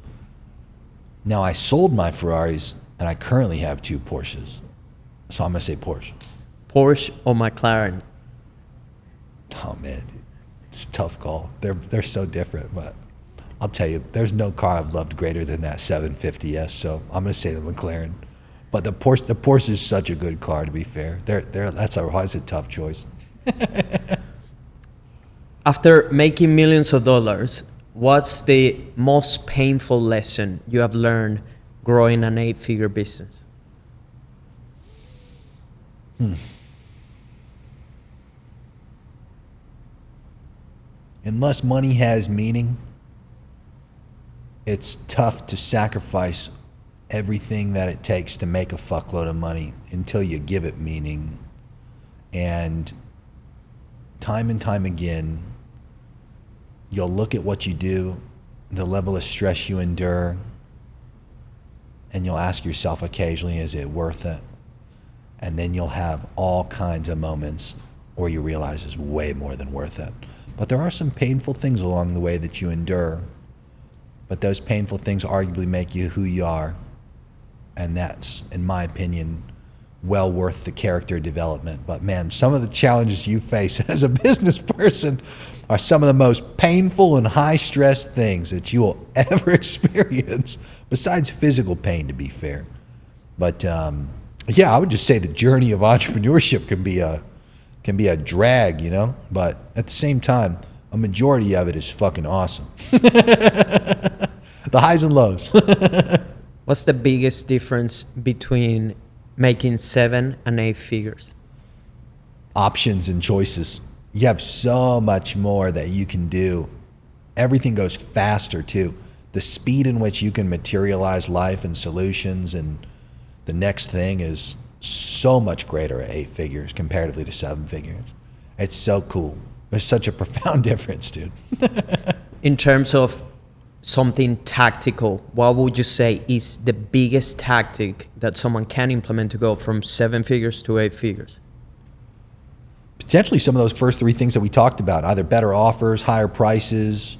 Now, I sold my Ferraris, and I currently have 2 Porsches, so I'm gonna say Porsche. Porsche or McLaren? Oh man, dude. It's a tough call. They're so different, but I'll tell you, there's no car I've loved greater than that 750S. So I'm gonna say the McLaren. But the Porsche is such a good car. To be fair, that's a tough choice. After making millions of dollars, what's the most painful lesson you have learned growing an 8-figure business? Unless money has meaning, it's tough to sacrifice everything that it takes to make a fuckload of money until you give it meaning. And time again, you'll look at what you do, the level of stress you endure, and you'll ask yourself occasionally, is it worth it? And then you'll have all kinds of moments where you realize it's way more than worth it. But there are some painful things along the way that you endure, but those painful things arguably make you who you are. And that's, in my opinion, well worth the character development. But man, some of the challenges you face as a business person are some of the most painful and high stress things that you will ever experience, besides physical pain, to be fair. But yeah, I would just say the journey of entrepreneurship can be a drag, you know? But at the same time, a majority of it is fucking awesome. The highs and lows. What's the biggest difference between making 7 and 8 figures? Options and choices. You have so much more that you can do. Everything goes faster too. The speed in which you can materialize life and solutions and the next thing is so much greater at 8 figures comparatively to 7 figures. It's so cool. There's such a profound difference, dude. In terms of something tactical, what would you say is the biggest tactic that someone can implement to go from 7 figures to 8 figures? Potentially some of those first 3 things that we talked about, either better offers, higher prices,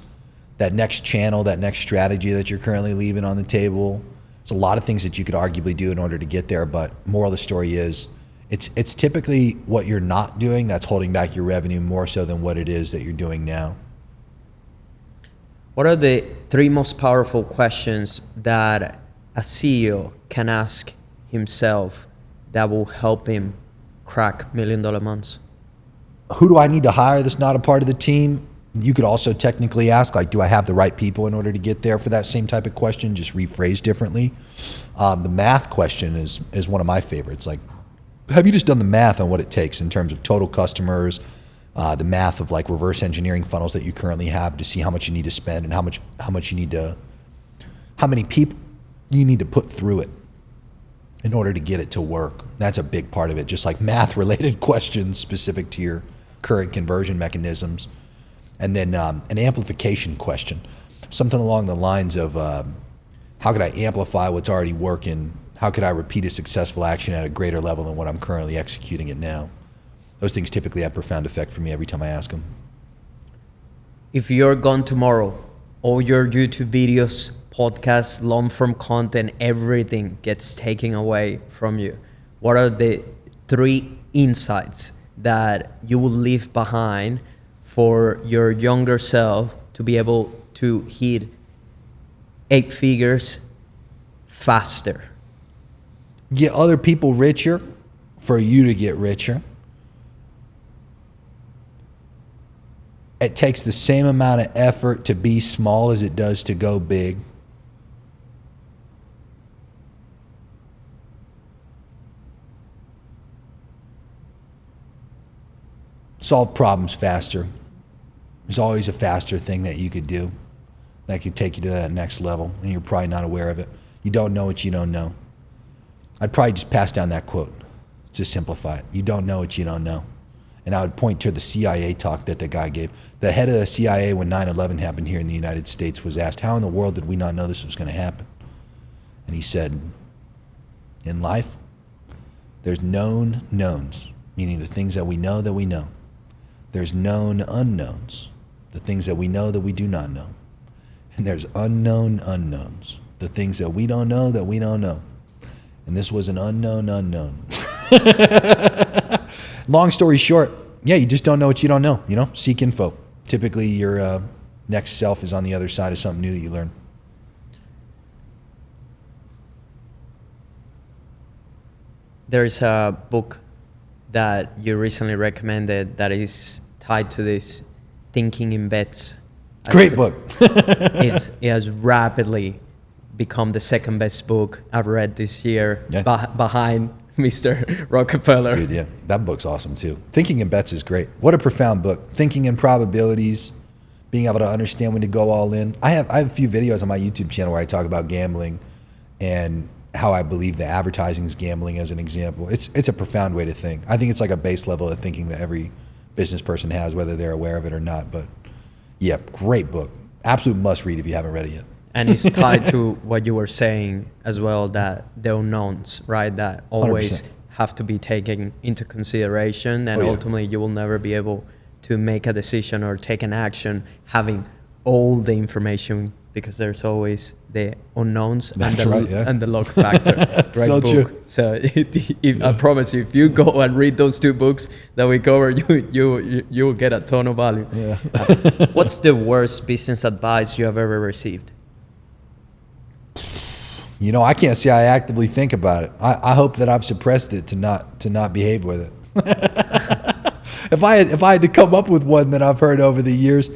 that next channel, that next strategy that you're currently leaving on the table. There's a lot of things that you could arguably do in order to get there, but moral of the story is it's typically what you're not doing that's holding back your revenue more so than what it is that you're doing now. What are the 3 most powerful questions that a CEO can ask himself that will help him crack $1 million months? Who do I need to hire that's not a part of the team? You could also technically ask, like, do I have the right people in order to get there, for that same type of question, just rephrased differently. The math question is one of my favorites. Like, have you just done the math on what it takes in terms of total customers, the math of like reverse engineering funnels that you currently have to see how much you need to spend and how many people you need to put through it in order to get it to work? That's a big part of it. Just like math related questions specific to your current conversion mechanisms. And then an amplification question, something along the lines of how could I amplify what's already working? How could I repeat a successful action at a greater level than what I'm currently executing it now? Those things typically have profound effect for me every time I ask them. If you're gone tomorrow, all your YouTube videos, podcasts, long-form content, everything gets taken away from you, what are the 3 insights that you will leave behind for your younger self to be able to hit 8 figures faster? Get other people richer for you to get richer. It takes the same amount of effort to be small as it does to go big. Solve problems faster. There's always a faster thing that you could do that could take you to that next level, and you're probably not aware of it. You don't know what you don't know. I'd probably just pass down that quote to simplify it. You don't know what you don't know. And I would point to the CIA talk that the guy gave. The head of the CIA, when 9/11 happened here in the United States, was asked, how in the world did we not know this was going to happen? And he said, in life, there's known knowns, meaning the things that we know that we know. There's known unknowns, the things that we know that we do not know. And there's unknown unknowns, the things that we don't know that we don't know. And this was an unknown unknown. Long story short, yeah, you just don't know what you don't know. Seek info. Typically, your next self is on the other side of something new that you learn. There's a book that you recently recommended that is tied to this, Thinking in Bets. Great book. It has rapidly become the 2nd best book I've read this year, behind Mr. Rockefeller. Dude, yeah, that book's awesome too. Thinking in Bets is great. What a profound book. Thinking in probabilities, being able to understand when to go all in. I have a few videos on my YouTube channel where I talk about gambling and how I believe that advertising is gambling as an example. It's a profound way to think. I think it's like a base level of thinking that every business person has, whether they're aware of it or not. But yeah, great book. Absolute must read if you haven't read it yet. And it's tied to what you were saying as well, that the unknowns, right, that always 100%. have to be taken into consideration, and ultimately you will never be able to make a decision or take an action having all the information, because there's always the unknowns and the luck factor. Great so book. True. So I promise you, if you go and read those 2 books that we cover, you will get a ton of value. Yeah. What's the worst business advice you have ever received? I can't say I actively think about it. I hope that I've suppressed it to not behave with it. If I had to come up with one that I've heard over the years,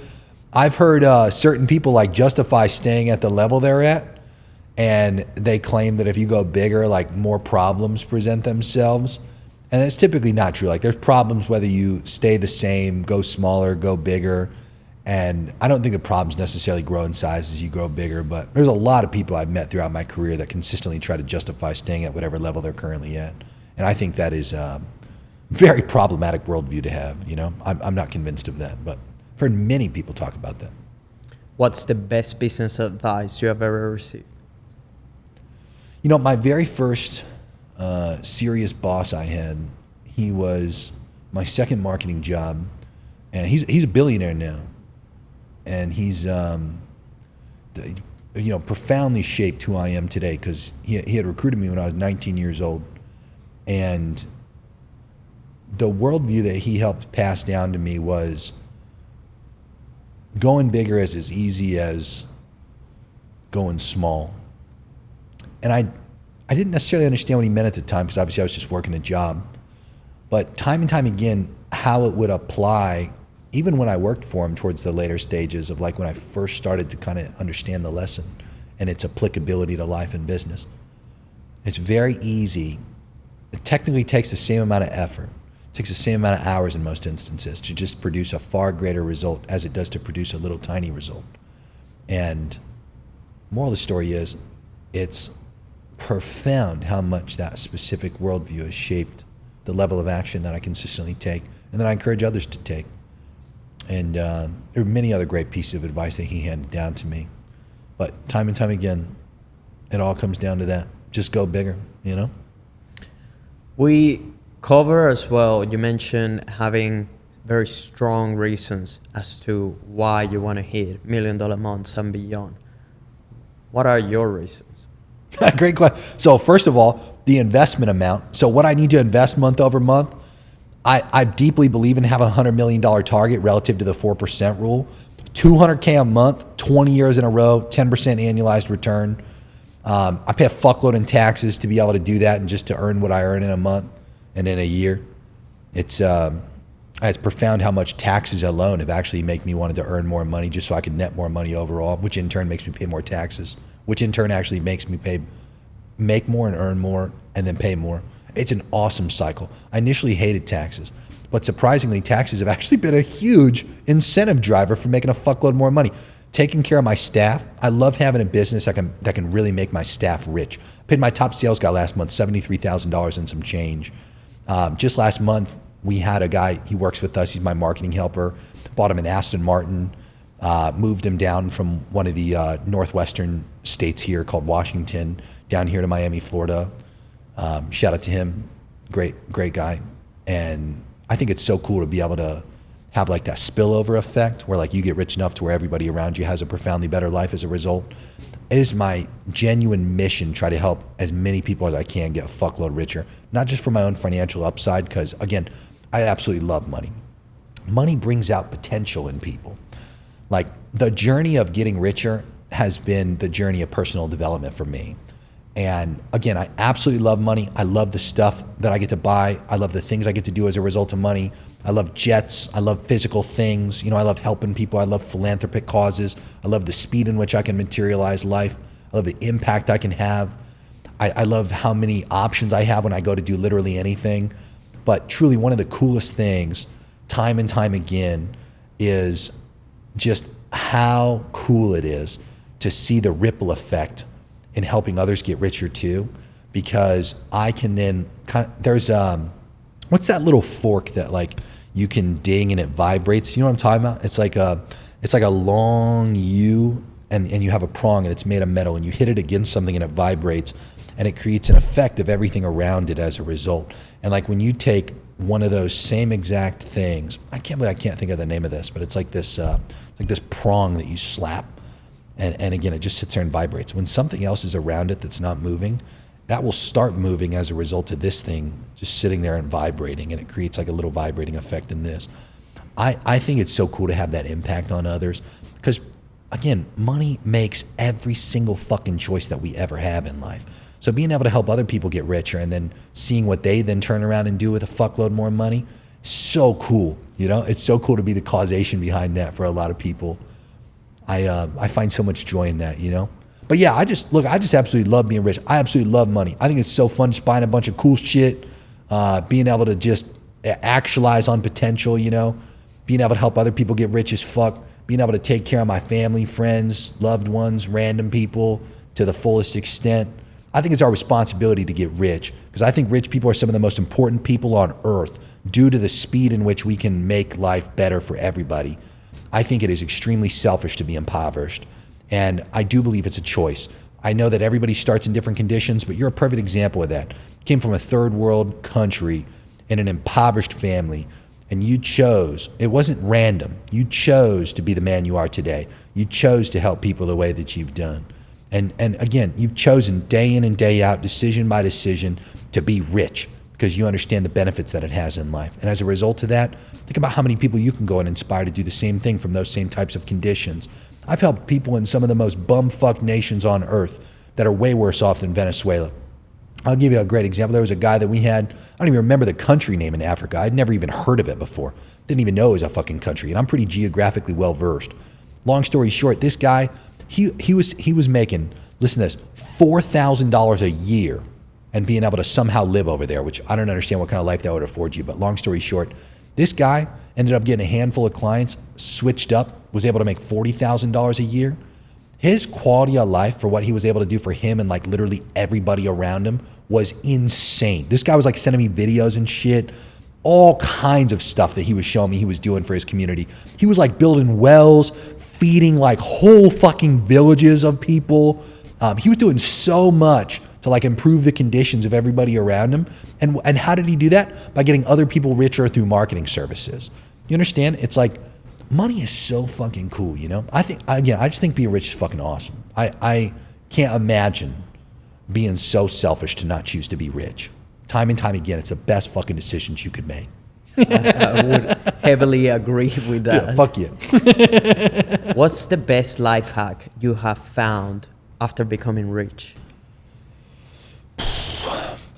I've heard certain people like justify staying at the level they're at, and they claim that if you go bigger, like more problems present themselves. And it's typically not true. Like there's problems whether you stay the same, go smaller, go bigger. And I don't think the problems necessarily grow in size as you grow bigger, but there's a lot of people I've met throughout my career that consistently try to justify staying at whatever level they're currently at. And I think that is a very problematic worldview to have. I'm not convinced of that, but I've heard many people talk about that. what's the best business advice you have ever received? You know, my very first serious boss I had, he was my second marketing job, and he's a billionaire now, and he's profoundly shaped who I am today, because he had recruited me when I was 19 years old, and the worldview that he helped pass down to me was going bigger is as easy as going small. And I didn't necessarily understand what he meant at the time, because obviously I was just working a job. But time and time again, how it would apply, even when I worked for him towards the later stages of like when I first started to kind of understand the lesson and its applicability to life and business. It's very easy. It technically takes the same amount of effort. It takes the same amount of hours in most instances to just produce a far greater result as it does to produce a little tiny result. And moral of the story is, it's profound how much that specific worldview has shaped the level of action that I consistently take and that I encourage others to take. And there are many other great pieces of advice that he handed down to me. But time and time again, it all comes down to that. Just go bigger, you know? We cover as well, you mentioned having very strong reasons as to why you want to hit $1 million months and beyond. What are your reasons? Great question. So first of all, the investment amount. So what I need to invest month over month, I deeply believe in having a $100 million target relative to the 4% rule. 200K a month, 20 years in a row, 10% annualized return. I pay a fuckload in taxes to be able to do that and just to earn what I earn in a month and in a year. It's profound how much taxes alone have actually made me wanted to earn more money just so I could net more money overall, which in turn makes me pay more taxes, which in turn actually makes me make more and earn more and then pay more. It's an awesome cycle. I initially hated taxes, but surprisingly, taxes have actually been a huge incentive driver for making a fuckload more money. Taking care of my staff. I love having a business that can really make my staff rich. I paid my top sales guy last month $73,000 and some change. Just last month, we had a guy, he works with us, he's my marketing helper, bought him an Aston Martin, moved him down from one of the northwestern states here called Washington, down here to Miami, Florida. Shout out to him, great guy. And I think it's so cool to be able to have like that spillover effect where like you get rich enough to where everybody around you has a profoundly better life as a result. It is my genuine mission, try to help as many people as I can get a fuckload richer, not just for my own financial upside, because again, I absolutely love money. Money brings out potential in people. Like the journey of getting richer has been the journey of personal development for me. And again, I absolutely love money. I love the stuff that I get to buy. I love the things I get to do as a result of money. I love jets. I love physical things. You know, I love helping people. I love philanthropic causes. I love the speed in which I can materialize life. I love the impact I can have. I love how many options I have when I go to do literally anything. But truly one of the coolest things, time and time again, is just how cool it is to see the ripple effect in helping others get richer too, because I can then there's what's that little fork that like you can ding and it vibrates? You know what I'm talking about? It's like a long U and you have a prong and it's made of metal and you hit it against something and it vibrates and it creates an effect of everything around it as a result. And like when you take one of those same exact things, I can't think of the name of this, but it's like this prong that you slap. And again, it just sits there and vibrates. When something else is around it that's not moving, that will start moving as a result of this thing just sitting there and vibrating, and it creates like a little vibrating effect in this. I think it's so cool to have that impact on others because, again, money makes every single fucking choice that we ever have in life. So being able to help other people get richer and then seeing what they then turn around and do with a fuckload more money, so cool. You know, it's so cool to be the causation behind that for a lot of people. I find so much joy in that, you know? But yeah, I just absolutely love being rich. I absolutely love money. I think it's so fun just buying a bunch of cool shit, being able to just actualize on potential, you know? Being able to help other people get rich as fuck, being able to take care of my family, friends, loved ones, random people to the fullest extent. I think it's our responsibility to get rich because I think rich people are some of the most important people on earth due to the speed in which we can make life better for everybody. I think it is extremely selfish to be impoverished. And I do believe it's a choice. I know that everybody starts in different conditions, but you're a perfect example of that. Came from a third world country in an impoverished family, and you chose, it wasn't random, you chose to be the man you are today. You chose to help people the way that you've done. And again, you've chosen day in and day out, decision by decision, to be rich because you understand the benefits that it has in life. And as a result of that, think about how many people you can go and inspire to do the same thing from those same types of conditions. I've helped people in some of the most bumfuck nations on earth that are way worse off than Venezuela. I'll give you a great example. There was a guy that we had, I don't even remember the country name in Africa. I'd never even heard of it before. Didn't even know it was a fucking country. And I'm pretty geographically well versed. Long story short, this guy, he was making, listen to this, $4,000 a year and being able to somehow live over there, which I don't understand what kind of life that would afford you. But long story short, this guy ended up getting a handful of clients, switched up, was able to make $40,000 a year. His quality of life for what he was able to do for him and like literally everybody around him was insane. This guy was like sending me videos and shit, all kinds of stuff that he was showing me he was doing for his community. He was like building wells, feeding like whole fucking villages of people. He was doing so much to like improve the conditions of everybody around him. And how did he do that? By getting other people richer through marketing services. You understand? It's like, money is so fucking cool, you know? I just think being rich is fucking awesome. I can't imagine being so selfish to not choose to be rich. Time and time again, it's the best fucking decisions you could make. I would heavily agree with that. Yeah, fuck you. What's the best life hack you have found after becoming rich?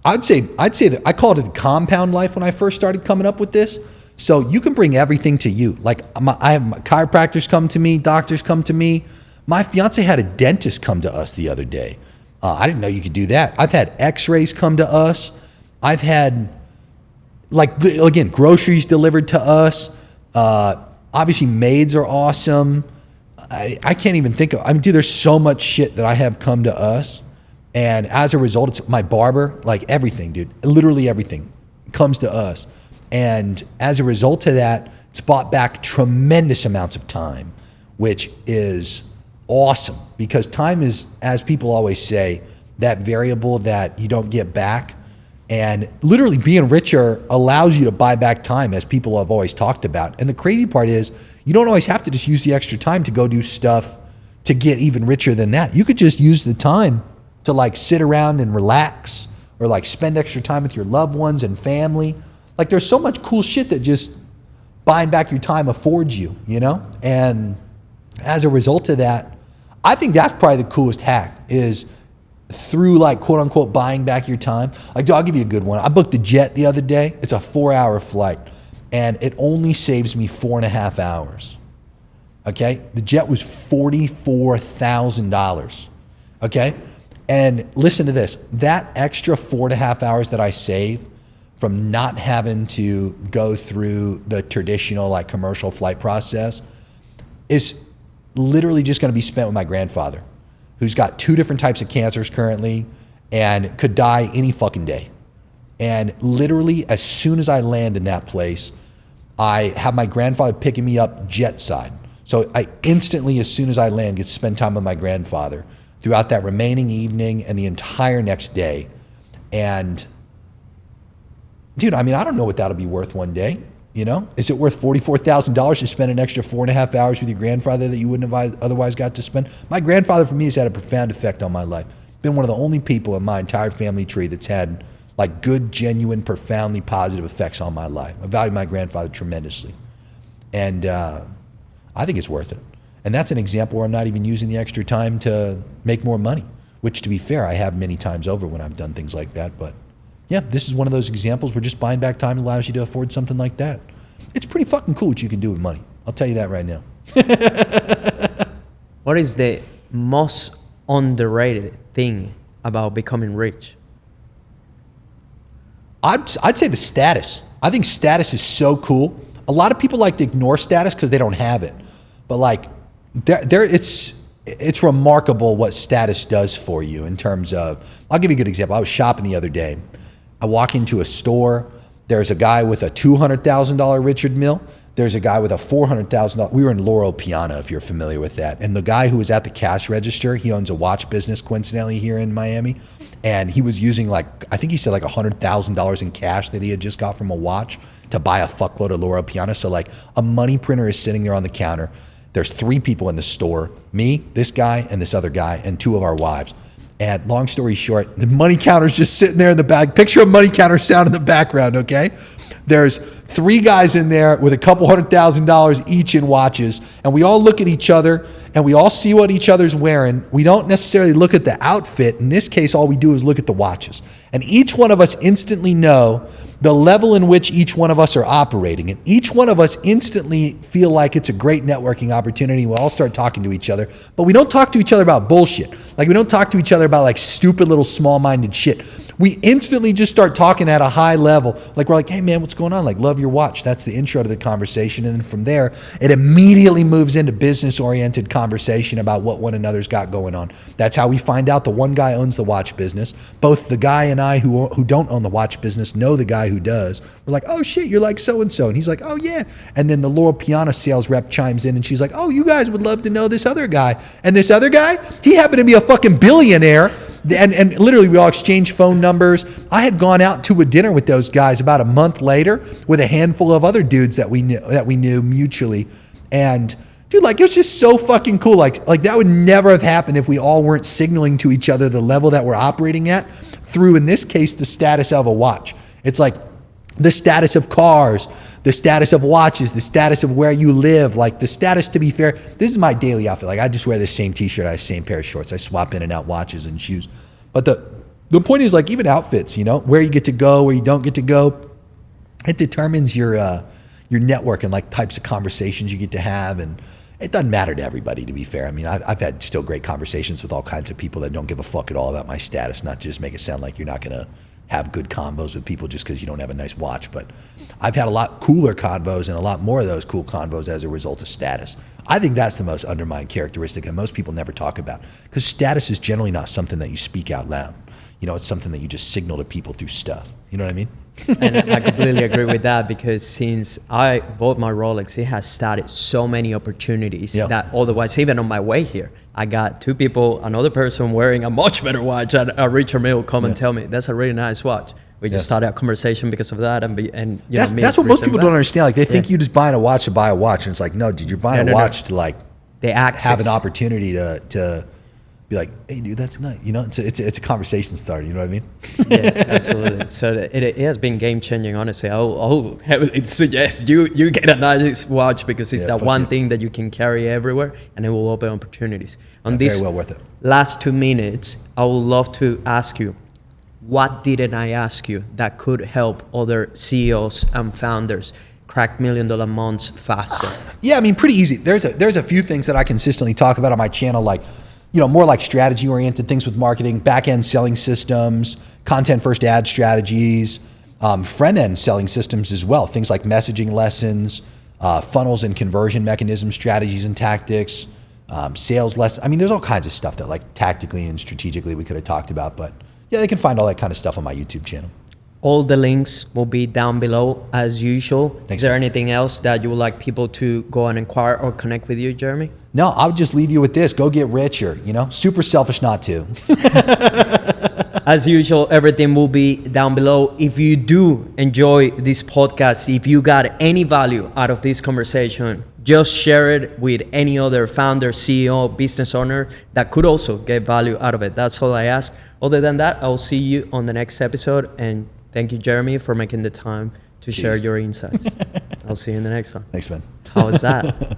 I'd say that I called it the compound life when I first started coming up with this. So you can bring everything to you. Like I have my chiropractors come to me, doctors come to me. My fiance had a dentist come to us the other day. I didn't know you could do that. I've had x-rays come to us. I've had, like, again, groceries delivered to us. Obviously maids are awesome. I can't even think of, I mean, dude, there's so much shit that I have come to us. And as a result, it's my barber, like everything, dude, literally everything comes to us. And as a result of that, it's bought back tremendous amounts of time, which is awesome because time is, as people always say, that variable that you don't get back. And literally being richer allows you to buy back time, as people have always talked about. And the crazy part is you don't always have to just use the extra time to go do stuff to get even richer than that. You could just use the time to like sit around and relax or like spend extra time with your loved ones and family. Like there's so much cool shit that just buying back your time affords you, you know? And as a result of that, I think that's probably the coolest hack is through like quote unquote buying back your time. Like, dude, I'll give you a good one. I booked a jet the other day. It's a 4-hour flight and it only saves me 4.5 hours. Okay. The jet was $44,000. Okay. And listen to this, that extra 4.5 hours that I save from not having to go through the traditional like commercial flight process is literally just gonna be spent with my grandfather, who's got 2 different types of cancers currently and could die any fucking day. And literally as soon as I land in that place, I have my grandfather picking me up jet side. So I instantly, as soon as I land, get to spend time with my grandfather throughout that remaining evening and the entire next day. And dude, I mean, I don't know what that'll be worth one day, you know? Is it worth $44,000 to spend an extra 4.5 hours with your grandfather that you wouldn't have otherwise got to spend? My grandfather for me has had a profound effect on my life. Been one of the only people in my entire family tree that's had like good, genuine, profoundly positive effects on my life. I value my grandfather tremendously. And I think it's worth it. And that's an example where I'm not even using the extra time to make more money, which to be fair, I have many times over when I've done things like that. But yeah, this is one of those examples where just buying back time allows you to afford something like that. It's pretty fucking cool what you can do with money. I'll tell you that right now. What is the most underrated thing about becoming rich? I'd say the status. I think status is so cool. A lot of people like to ignore status because they don't have it. But like, it's remarkable what status does for you in terms of, I'll give you a good example. I was shopping the other day. I walk into a store. There's a guy with a $200,000 Richard Mille. There's a guy with a $400,000. We were in Laurel Piana, if you're familiar with that. And the guy who was at the cash register, he owns a watch business, coincidentally, here in Miami. And he was using I think he said like $100,000 in cash that he had just got from a watch to buy a fuckload of Laurel Piana. So like a money printer is sitting there on the counter. There's 3 people in the store, me, this guy, and this other guy, and 2 of our wives. And long story short, the money counter's just sitting there in the back. Picture a money counter sound in the background, okay? There's 3 guys in there with a couple $100,000 each in watches, and we all look at each other and we all see what each other's wearing. We don't necessarily look at the outfit. In this case, all we do is look at the watches. And each one of us instantly know the level in which each one of us are operating. And each one of us instantly feel like it's a great networking opportunity. We'll all start talking to each other, but we don't talk to each other about bullshit. Like we don't talk to each other about like stupid little small-minded shit. We instantly just start talking at a high level. Like we're like, hey man, what's going on? Like, love your watch. That's the intro to the conversation. And then from there, it immediately moves into business-oriented conversation about what one another's got going on. That's how we find out the one guy owns the watch business. Both the guy and I who don't own the watch business know the guy who does. We're like, oh shit, you're like so-and-so. And he's like, oh yeah. And then the Laurel Piana sales rep chimes in and she's like, oh, you guys would love to know this other guy. And this other guy, he happened to be a fucking billionaire. And literally we all exchanged phone numbers. I had gone out to a dinner with those guys about a month later with a handful of other dudes that we knew mutually. And dude, like it was just so fucking cool. Like that would never have happened if we all weren't signaling to each other the level that we're operating at through, in this case, the status of a watch. It's like the status of cars, the status of watches, the status of where you live, like the status, to be fair, this is my daily outfit. Like I just wear the same t-shirt, I have the same pair of shorts. I swap in and out watches and shoes. But the point is like even outfits, you know, where you get to go, where you don't get to go, it determines your network and like types of conversations you get to have. And it doesn't matter to everybody, to be fair. I mean, I've had still great conversations with all kinds of people that don't give a fuck at all about my status, not just make it sound like you're not going to have good convos with people just because you don't have a nice watch. But I've had a lot cooler convos and a lot more of those cool convos as a result of status. I think that's the most undermined characteristic that most people never talk about, because status is generally not something that you speak out loud. You know, it's something that you just signal to people through stuff. You know what I mean? And I completely agree with that, because since I bought my Rolex, it has started so many opportunities that otherwise, even on my way here, I got 2 people, another person wearing a much better watch, and a richer male come and tell me, that's a really nice watch. We just started a conversation because of that. That's what most people don't understand. Like they think you just buying a watch to buy a watch. And it's like, no, dude, you're buying a watch to like have an opportunity to be like, hey dude, that's nice. You know, it's a conversation starter. You know what I mean? Yeah, absolutely. So it has been game changing, honestly. Oh, it suggests you get a nice watch because it's that one thing that you can carry everywhere, and it will open opportunities. On this very well worth it. Last 2 minutes, I would love to ask you, what didn't I ask you that could help other CEOs and founders crack $1 million months faster? Yeah, I mean, pretty easy. There's a few things that I consistently talk about on my channel, like, you know, more like strategy oriented things with marketing, back end selling systems, content first ad strategies, front end selling systems as well. Things like messaging lessons, funnels and conversion mechanism strategies and tactics, sales lessons. I mean, there's all kinds of stuff that like tactically and strategically we could have talked about, but yeah, they can find all that kind of stuff on my YouTube channel. All the links will be down below as usual. Thanks, Is there anything else that you would like people to go and inquire or connect with you, Jeremy? No, I would just leave you with this. Go get richer, you know? Super selfish not to. As usual, everything will be down below. If you do enjoy this podcast, if you got any value out of this conversation, just share it with any other founder, CEO, business owner that could also get value out of it. That's all I ask. Other than that, I'll see you on the next episode. And thank you, Jeremy, for making the time to share your insights. I'll see you in the next one. Thanks, man. How was that?